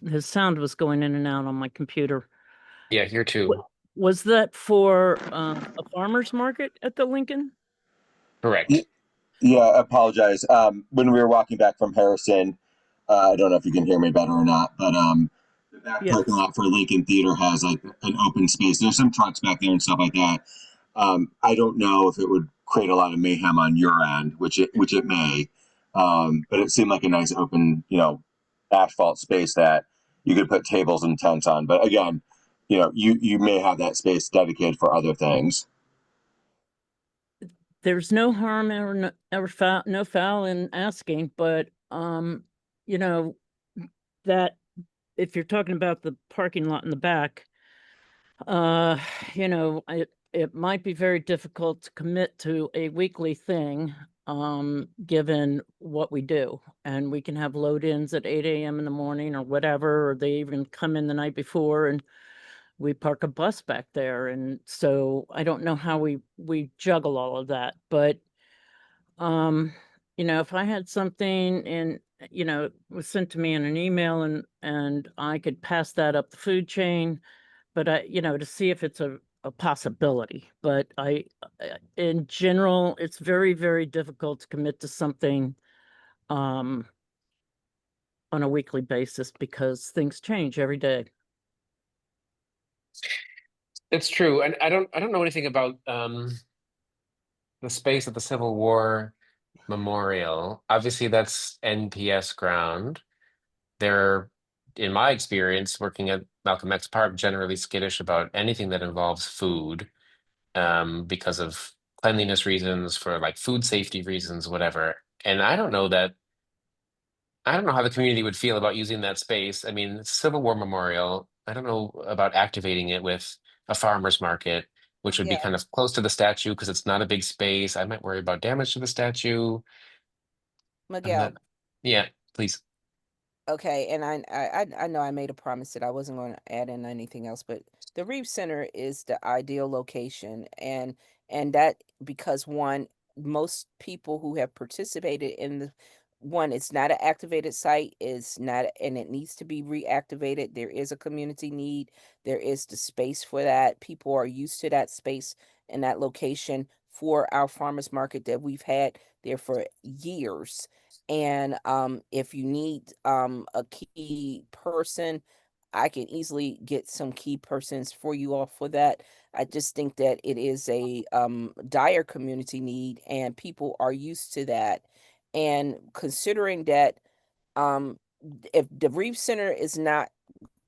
his sound was going in and out on my computer. Yeah, here too. Was that for a farmer's market at the Lincoln? Y- Correct. Yeah, I apologize. When we were walking back from Harrison, I don't know if you can hear me better or not, but the back parking Yes. lot for Lincoln Theater has like an open space. There's some trucks back there and stuff like that. I don't know if it would create a lot of mayhem on your end, which it may. But it seemed like a nice open, you know, asphalt space that you could put tables and tents on. But again, you know, you may have that space dedicated for other things. There's no harm or foul, no foul in asking, but you know, that if you're talking about the parking lot in the back, uh, you know, it might be very difficult to commit to a weekly thing, given what we do. And we can have load-ins at 8 a.m. in the morning or whatever, or they even come in the night before and we park a bus back there. And so I don't know how we juggle all of that, but um, you know, if I had something and you know, it was sent to me in an email and I could pass that up the food chain, but I, you know, to see if it's a possibility. But in general, it's very, very difficult to commit to something um on a weekly basis because things change every day. It's true. And I don't know anything about the space at the Civil War Memorial. Obviously, that's NPS ground. They're, in my experience, working at Malcolm X Park, generally skittish about anything that involves food, because of cleanliness reasons, for like food safety reasons, whatever. And I don't know how the community would feel about using that space. I mean, it's a Civil War Memorial. I don't know about activating it with a farmer's market, which would be Yeah, kind of close to the statue because it's not a big space. I might worry about damage to the statue. I'm not, Miguel. yeah, please. Okay, and I know I made a promise that I wasn't going to add in anything else, but the Reef Center is the ideal location, and that because one, most people who have participated in the one, it's not an activated site, is not, and it needs to be reactivated. There is a community need. There is the space for that. People are used to that space and that location for our farmers market that we've had there for years. And if you need a key person, I can easily get some key persons for you all for that. I just think that it is a dire community need and people are used to that. And considering that if the Reef Center is not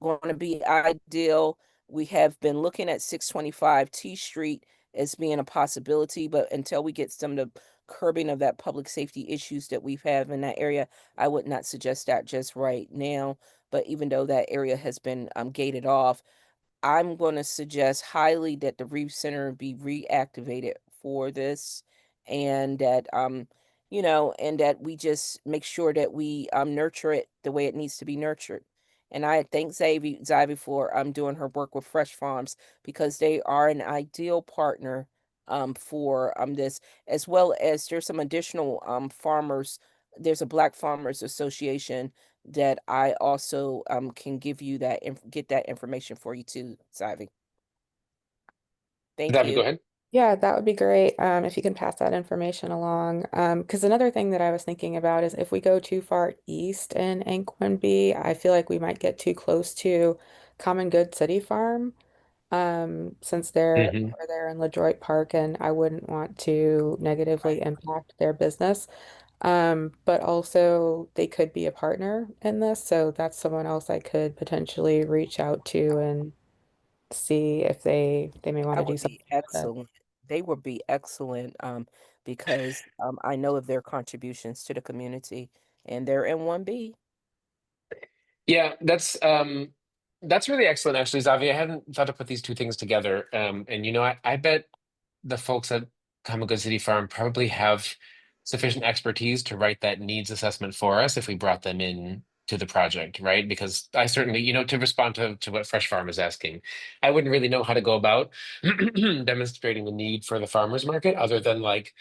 going to be ideal. We have been looking at 625 T Street as being a possibility, but until we get some of the curbing of that public safety issues that we've had in that area, I would not suggest that just right now. But even though that area has been gated off, I'm going to suggest highly that the Reef Center be reactivated for this, and that and that we just make sure that we nurture it the way it needs to be nurtured. And I thank Zavy for doing her work with Fresh Farms, because they are an ideal partner for this, as well as there's some additional farmers. There's a Black Farmers Association that I also can give you that get that information for you too, Savvy. Thank Zavi, go you. ahead. Yeah, that would be great. If you can pass that information along. Because another thing that I was thinking about is if we go too far east in Ank 1B, I feel like we might get too close to Common Good City Farm. Since they're Hmm. over there in LaDroit Park, and I wouldn't want to negatively impact their business. But also they could be a partner in this, so that's someone else I could potentially reach out to and see if they may want to That do would be something with it. excellent. They would be excellent because I know of their contributions to the community, and they're in 1B. Yeah, that's really excellent, actually, Zavi. I hadn't thought to put these two things together. And I bet the folks at Kamigo City Farm probably have sufficient expertise to write that needs assessment for us if we brought them in to the project, right? Because I certainly, to respond to what Fresh Farm is asking, I wouldn't really know how to go about demonstrating the need for the farmers market other than like,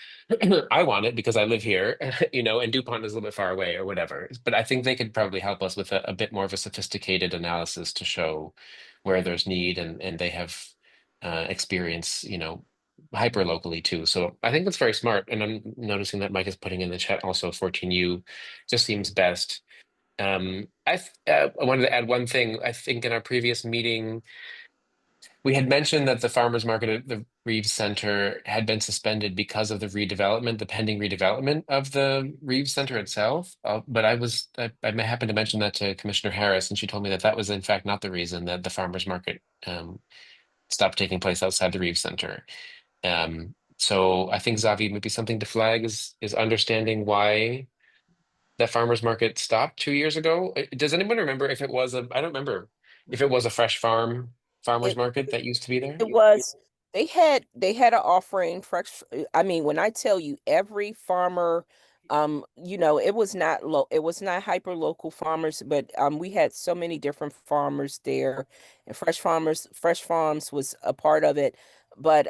I want it because I live here, and DuPont is a little bit far away or whatever. But I think they could probably help us with a bit more of a sophisticated analysis to show where there's need, and they have experience, hyper locally too. So I think that's very smart. And I'm noticing that Mike is putting in the chat also 14U just seems best. I wanted to add one thing. I think in our previous meeting, we had mentioned that the farmers market at the Reeves Center had been suspended because of the pending redevelopment of the Reeves Center itself. But I happened to mention that to Commissioner Harris, and she told me that that was in fact not the reason that the farmers market stopped taking place outside the Reeves Center. So I think Zavi might be something to flag is understanding why that farmers market stopped 2 years ago. Does anyone remember if it was I don't remember if it was a farmers It market that used to be there? It was they had an offering fresh. I mean, when I tell you every farmer, it was not hyper local farmers, but we had so many different farmers there, and Fresh Farms was a part of it, but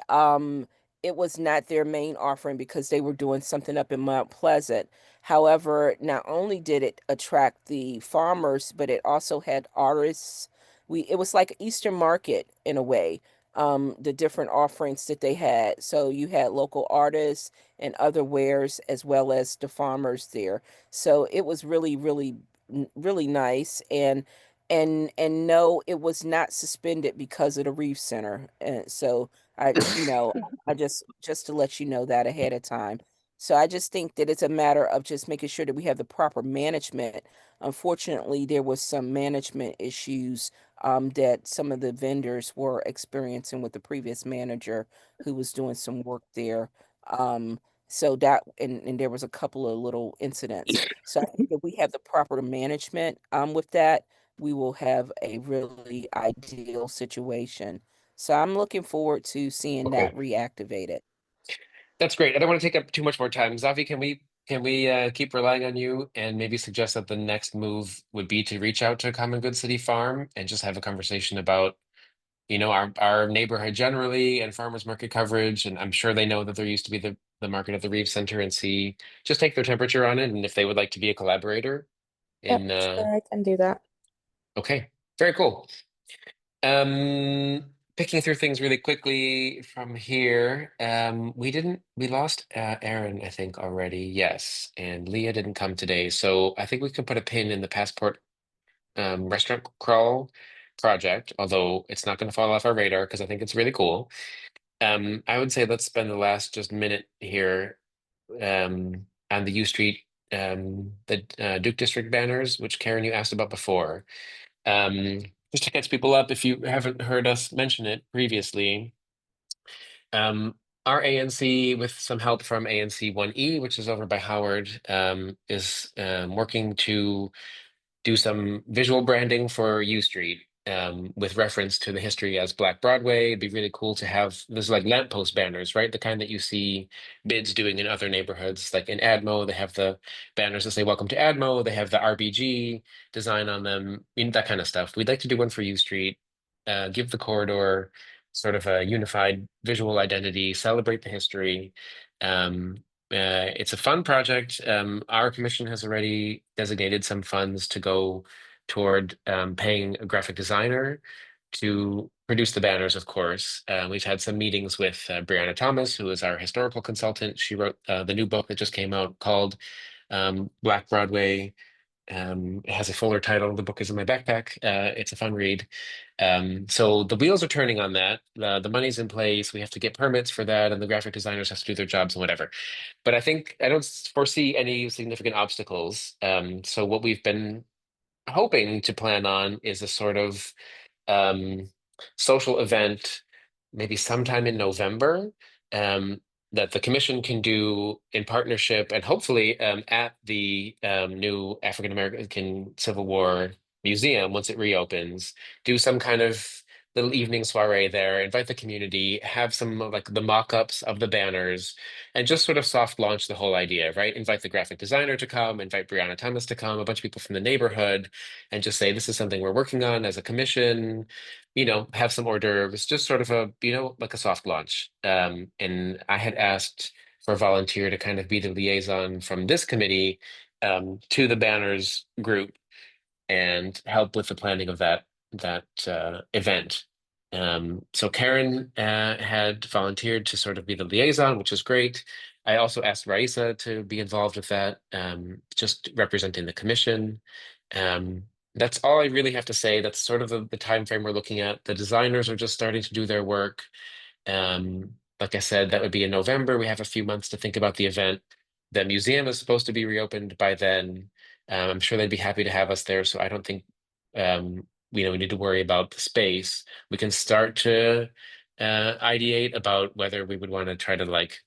it was not their main offering because they were doing something up in Mount Pleasant. However, not only did it attract the farmers, but it also had artists. It was like Easter market in a way, the different offerings that they had. So you had local artists and other wares as well as the farmers there. So it was really, really, really nice. And no, it was not suspended because of the Reef Center. And so I just to let you know that ahead of time. So I just think that it's a matter of just making sure that we have the proper management. Unfortunately, there was some management issues that some of the vendors were experiencing with the previous manager who was doing some work there. Um, so that and there was a couple of little incidents. So I think if we have the proper management with that, we will have a really ideal situation. So I'm looking forward to seeing that Okay, reactivated. that's great. I don't want to take up too much more time. Zavi, can we keep relying on you and maybe suggest that the next move would be to reach out to Common Good City Farm and just have a conversation about our neighborhood generally and farmers market coverage, and I'm sure they know that there used to be the market at the Reeve Center, and just take their temperature on it, and if they would like to be a collaborator Yep, in sure, I can do that. okay, very cool. Picking through things really quickly from here, we lost Aaron, I think, already. Yes, and Leah didn't come today, so I think we could put a pin in the passport restaurant crawl project, although it's not going to fall off our radar because I think it's really cool. I would say let's spend the last just minute here on the U Street, the Duke District banners, which Karen, you asked about before. Um, just to catch people up, if you haven't heard us mention it previously, um, our ANC, with some help from ANC 1E, which is over by Howard, is working to do some visual branding for U Street, with reference to the history as Black Broadway. It'd be really cool to have there's like lamppost banners, right? The kind that you see bids doing in other neighborhoods, like in Admo, they have the banners that say "Welcome to Admo." They have the RBG design on them, that kind of stuff. We'd like to do one for U Street, give the corridor sort of a unified visual identity, celebrate the history. Um, it's a fun project. Our commission has already designated some funds to go toward paying a graphic designer to produce the banners, of course. We've had some meetings with Brianna Thomas, who is our historical consultant. She wrote the new book that just came out called Black Broadway. It has a fuller title. The book is in my backpack. It's a fun read. So the wheels are turning on that. The money's in place. We have to get permits for that, and the graphic designers have to do their jobs and whatever. But I think I don't foresee any significant obstacles. So what we've been hoping to plan on is a sort of um, social event, maybe sometime in November, um, that the commission can do in partnership and hopefully at the new African American Civil War Museum once it reopens, do some kind of little evening soiree there, invite the community, have some of, like the mock-ups of the banners, and just sort of soft launch the whole idea, right? Invite the graphic designer to come, invite Brianna Thomas to come, a bunch of people from the neighborhood, and just say, this is something we're working on as a commission, have some hors d'oeuvres, just sort of a, like a soft launch. And I had asked for a volunteer to kind of be the liaison from this committee to the banners group and help with the planning of that event. So Karen had volunteered to sort of be the liaison, which is great. I also asked Raisa to be involved with that, just representing the commission. That's all I really have to say. That's sort of the time frame we're looking at. The designers are just starting to do their work. Like I said, that would be in November. We have a few months to think about the event. The museum is supposed to be reopened by then. I'm sure they'd be happy to have us there. So I don't think we need to worry about the space. We can start to ideate about whether we would want to try to like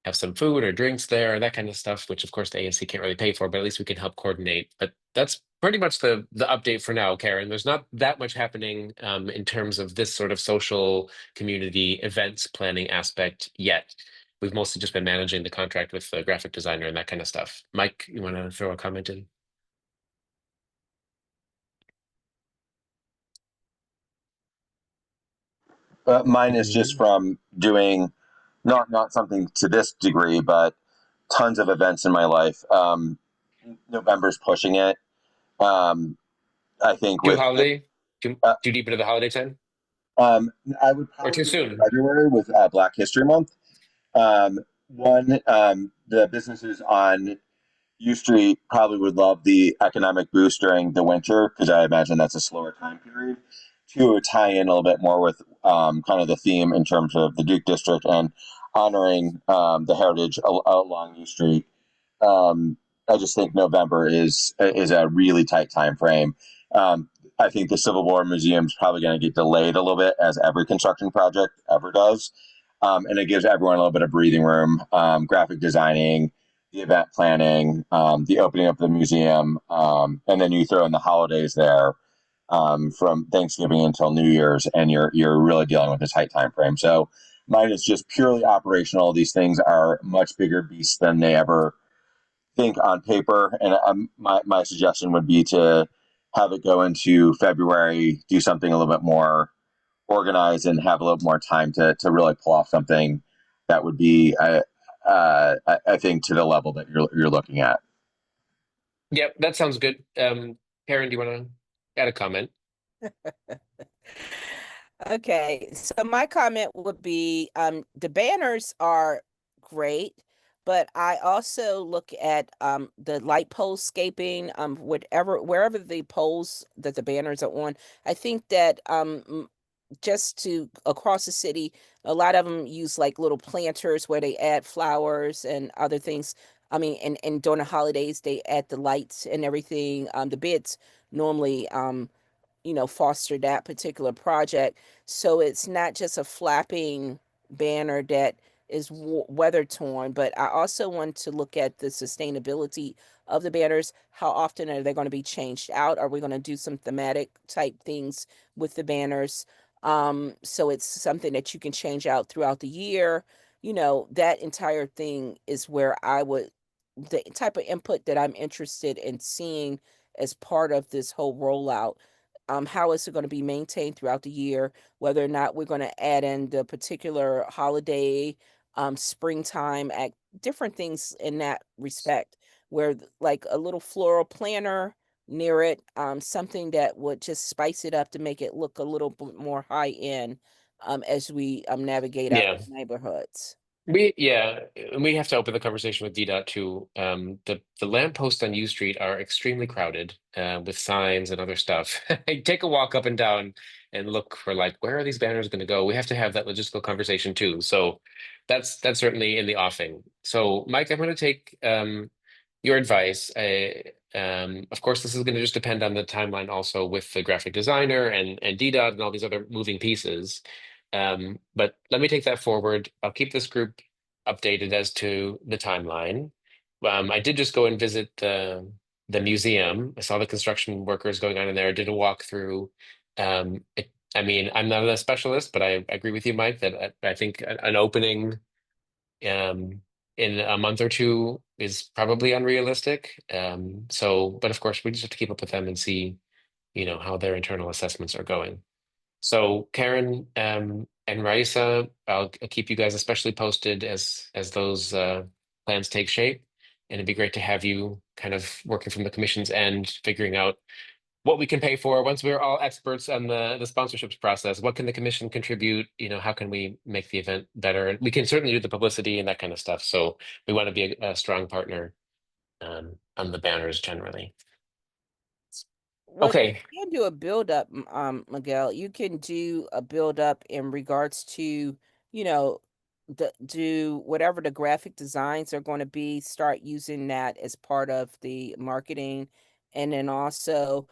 have some food or drinks there, that kind of stuff, which of course the ANC can't really pay for, but at least we can help coordinate. But that's pretty much the update for now, Karen. There's not that much happening in terms of this sort of social community events planning aspect yet. We've mostly just been managing the contract with the graphic designer and that kind of stuff. Mike, you want to throw a comment in? Mine is just from doing not something to this degree, but tons of events in my life. November's pushing it. I think Too with holiday? Too uh, too deep into the holiday time? I would Or too probably go soon? February with Black History Month. One, the businesses on U Street probably would love the economic boost during the winter because I imagine that's a slower time period. Two, it would tie in a little bit more with kind of the theme in terms of the Duke District and honoring the heritage along U Street. I just think November is a really tight time frame. I think the Civil War Museum is probably going to get delayed a little bit, as every construction project ever does, and it gives everyone a little bit of breathing room. Graphic designing, the event planning, the opening of the museum, and then you throw in the holidays there from Thanksgiving until New Year's, and you're really dealing with a tight time frame. So mine is just purely operational. These things are much bigger beasts than they ever think on paper, and my suggestion would be to have it go into February, do something a little bit more organized, and have a little more time to really pull off something that would be, I think, to the level that you're looking at. Yep, that sounds good. Karen, do you want to add a comment? Okay, so my comment would be the banners are great, but I also look at the light pole scaping, wherever the poles that the banners are on. I think that just to across the city, a lot of them use like little planters where they add flowers and other things. I mean, and during the holidays they add the lights and everything. The bids normally foster that particular project. So it's not just a flapping banner that is weather torn, but I also want to look at the sustainability of the banners. How often are they going to be changed out? Are we going to do some thematic type things with the banners? So it's something that you can change out throughout the year. That entire thing is where the type of input that I'm interested in seeing as part of this whole rollout. How is it going to be maintained throughout the year? Whether or not we're going to add in the particular holiday, springtime, at different things in that respect, where like a little floral planter near it, something that would just spice it up to make it look a little bit more high end, as we navigate out Yeah. the neighborhoods. And we have to open the conversation with DDOT too. The lampposts on U Street are extremely crowded with signs and other stuff. Take a walk up and down and look for like where are these banners going to go? We have to have that logistical conversation too. So that's certainly in the offing. So Mike, I'm going to take your advice. Of course, this is going to just depend on the timeline also with the graphic designer and DDOT and all these other moving pieces. But let me take that forward. I'll keep this group updated as to the timeline. I did just go and visit the museum. I saw the construction workers going on in there. I did a walkthrough. I mean, I'm not a specialist, but I agree with you, Mike, that I think an opening um, in a month or two is probably unrealistic. But of course, we just have to keep up with them and see, how their internal assessments are going. So Karen and Raisa, I'll keep you guys especially posted as those plans take shape. And it'd be great to have you kind of working from the commission's end, figuring out what we can pay for once we're all experts on the sponsorships process. What can the commission contribute? How can we make the event better? And we can certainly do the publicity and that kind of stuff. So we want to be a strong partner on the banners generally. Well, Okay. you can do a build up, Miguel. You can do a build up in regards to, you know, do whatever the graphic designs are going to be, start using that as part of the marketing. And then also,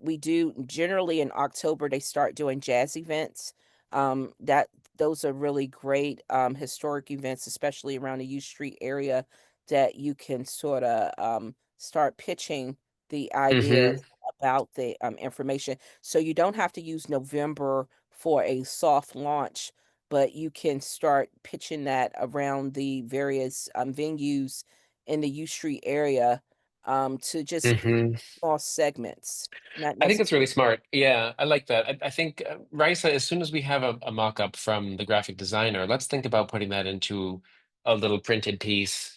we do generally in October, they start doing jazz events. That those are really great historic events, especially around the U Street area, that you can sort of start pitching the idea Mm-hmm. about the information. So you don't have to use November for a soft launch, but you can start pitching that around the various venues in the U Street area, to just Mm-hmm. small segments, not I think it's necessarily. really smart. Yeah, I like that. I think Raisa, as soon as we have a mock-up from the graphic designer, let's think about putting that into a little printed piece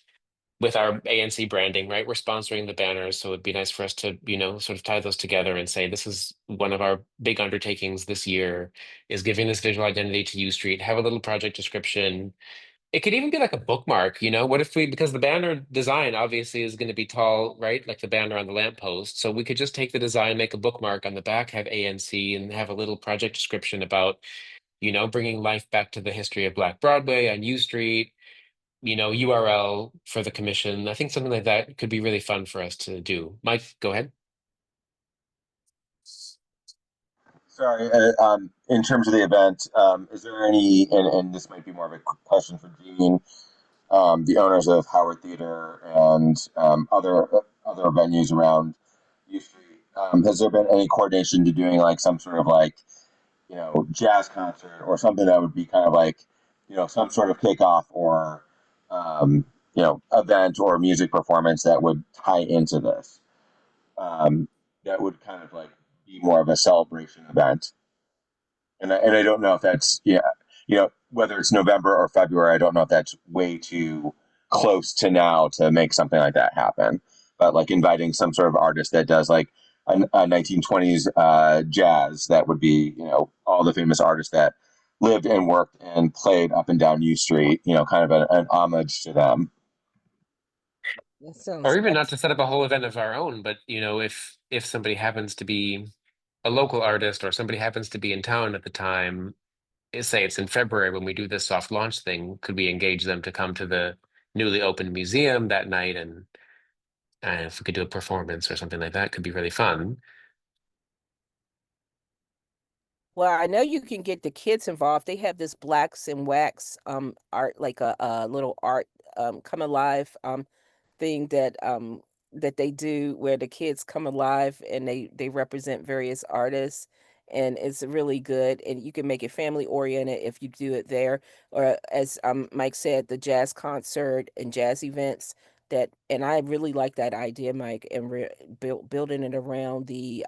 with our ANC branding, right? We're sponsoring the banners, so it'd be nice for us to, sort of tie those together and say this is one of our big undertakings this year is giving this visual identity to U Street. Have a little project description. It could even be like a bookmark, what if because the banner design obviously is going to be tall, right? Like the banner on the lamppost. So we could just take the design, make a bookmark on the back, have ANC, and have a little project description about, bringing life back to the history of Black Broadway on U Street, URL for the commission. I think something like that could be really fun for us to do. Mike, go ahead. Sorry, in terms of the event, is there any, and this might be more of a question for Gene, the owners of Howard Theater and other venues around U Street, has there been any coordination to doing like some sort of like, jazz concert or something that would be kind of like, some sort of kickoff or, event or music performance that would tie into this, that would kind of like be more of a celebration event? And I don't know if that's, whether it's November or February. I don't know if that's way too close to now to make something like that happen. But like inviting some sort of artist that does like a 1920s jazz, that would be, all the famous artists that lived and worked and played up and down U Street, kind of an homage to them. That sounds Or even not to set up a whole event of our own, but if somebody happens to be a local artist or somebody happens to be in town at the time, say it's in February when we do this soft launch thing, could we engage them to come to the newly opened museum that night? And if we could do a performance or something like that, could be really fun. Well, I know you can get the kids involved. They have this blacks and wax art, like a little art come alive thing that they do where the kids come alive and they represent various artists, and it's really good, and you can make it family oriented if you do it there, or as Mike said, the jazz concert and jazz events. That, and I really like that idea, Mike, and building it around the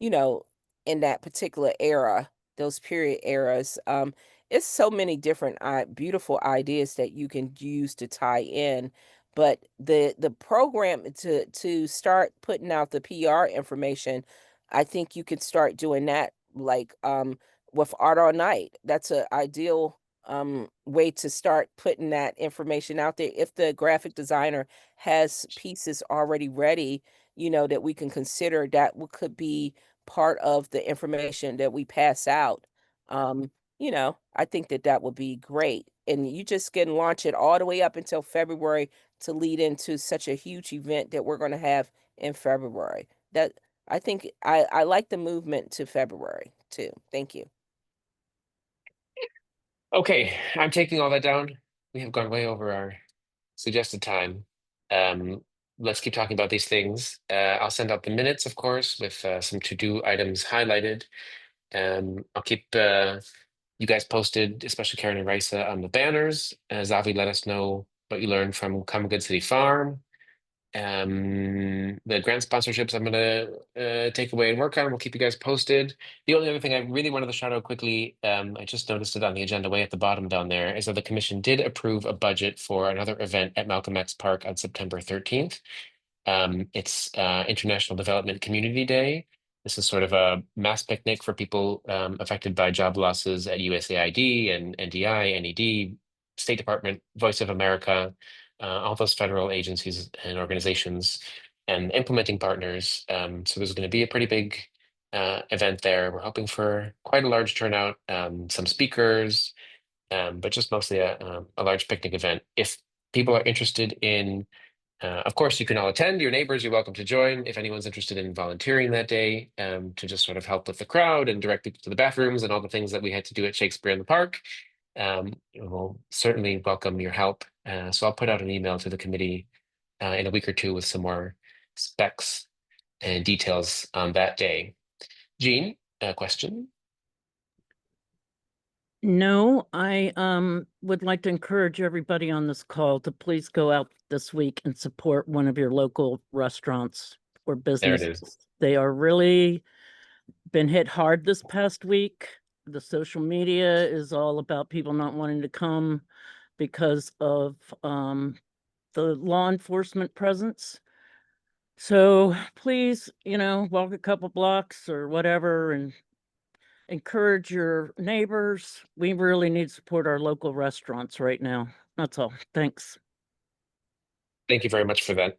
you know, in that particular era, those period eras. It's so many different beautiful ideas that you can use to tie in. But the program to start putting out the PR information, I think you could start doing that, like with Art All Night. That's a ideal way to start putting that information out there. If the graphic designer has pieces already ready, that we can consider, that could be part of the information that we pass out. Um, I think that that would be great. And you just can launch it all the way up until February to lead into such a huge event that we're going to have in February. That I think I like the movement to February too. Thank you. Okay, I'm taking all that down. We have gone way over our suggested time. Um, let's keep talking about these things. I'll send out the minutes, of course, with some to-do items highlighted. I'll keep you guys posted, especially Karen and Raisa, on the banners. Zavi, let us know what you learned from Come Good City Farm. The grant sponsorships I'm gonna take away and work on. We'll keep you guys posted. The only other thing I really wanted to shout out quickly, I just noticed it on the agenda way at the bottom down there, is that the commission did approve a budget for another event at Malcolm X Park on September 13th. It's International Development Community Day. This is sort of a mass picnic for people affected by job losses at USAID and NDI, NED, State Department, Voice of America, all those federal agencies and organizations and implementing partners. So there's going to be a pretty big event there. We're hoping for quite a large turnout, some speakers, but just mostly a large picnic event. If people are interested in of course, you can all attend. Your neighbors, you're welcome to join. If anyone's interested in volunteering that day to just sort of help with the crowd and direct people to the bathrooms and all the things that we had to do at Shakespeare in the Park, we'll certainly welcome your help. So I'll put out an email to the committee in a week or two with some more specs and details on that day. Jean, a question? No, I would like to encourage everybody on this call to please go out this week and support one of your local restaurants or There it is. businesses. They are really been hit hard this past week. The social media is all about people not wanting to come because of the law enforcement presence. So please, walk a couple blocks or whatever and encourage your neighbors. We really need to support our local restaurants right now. That's all. Thanks. Thank you very much for that.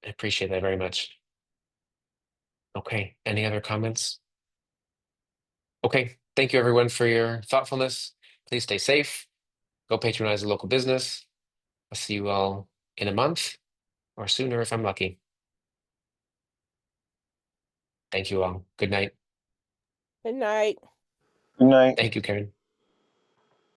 I appreciate that very much. Okay, any other comments? Okay, thank you everyone for your thoughtfulness. Please stay safe. Go patronize a local business. I'll see you all in a month or sooner if I'm lucky. Thank you all. Good night. Good night. Good night. Thank you, Karen.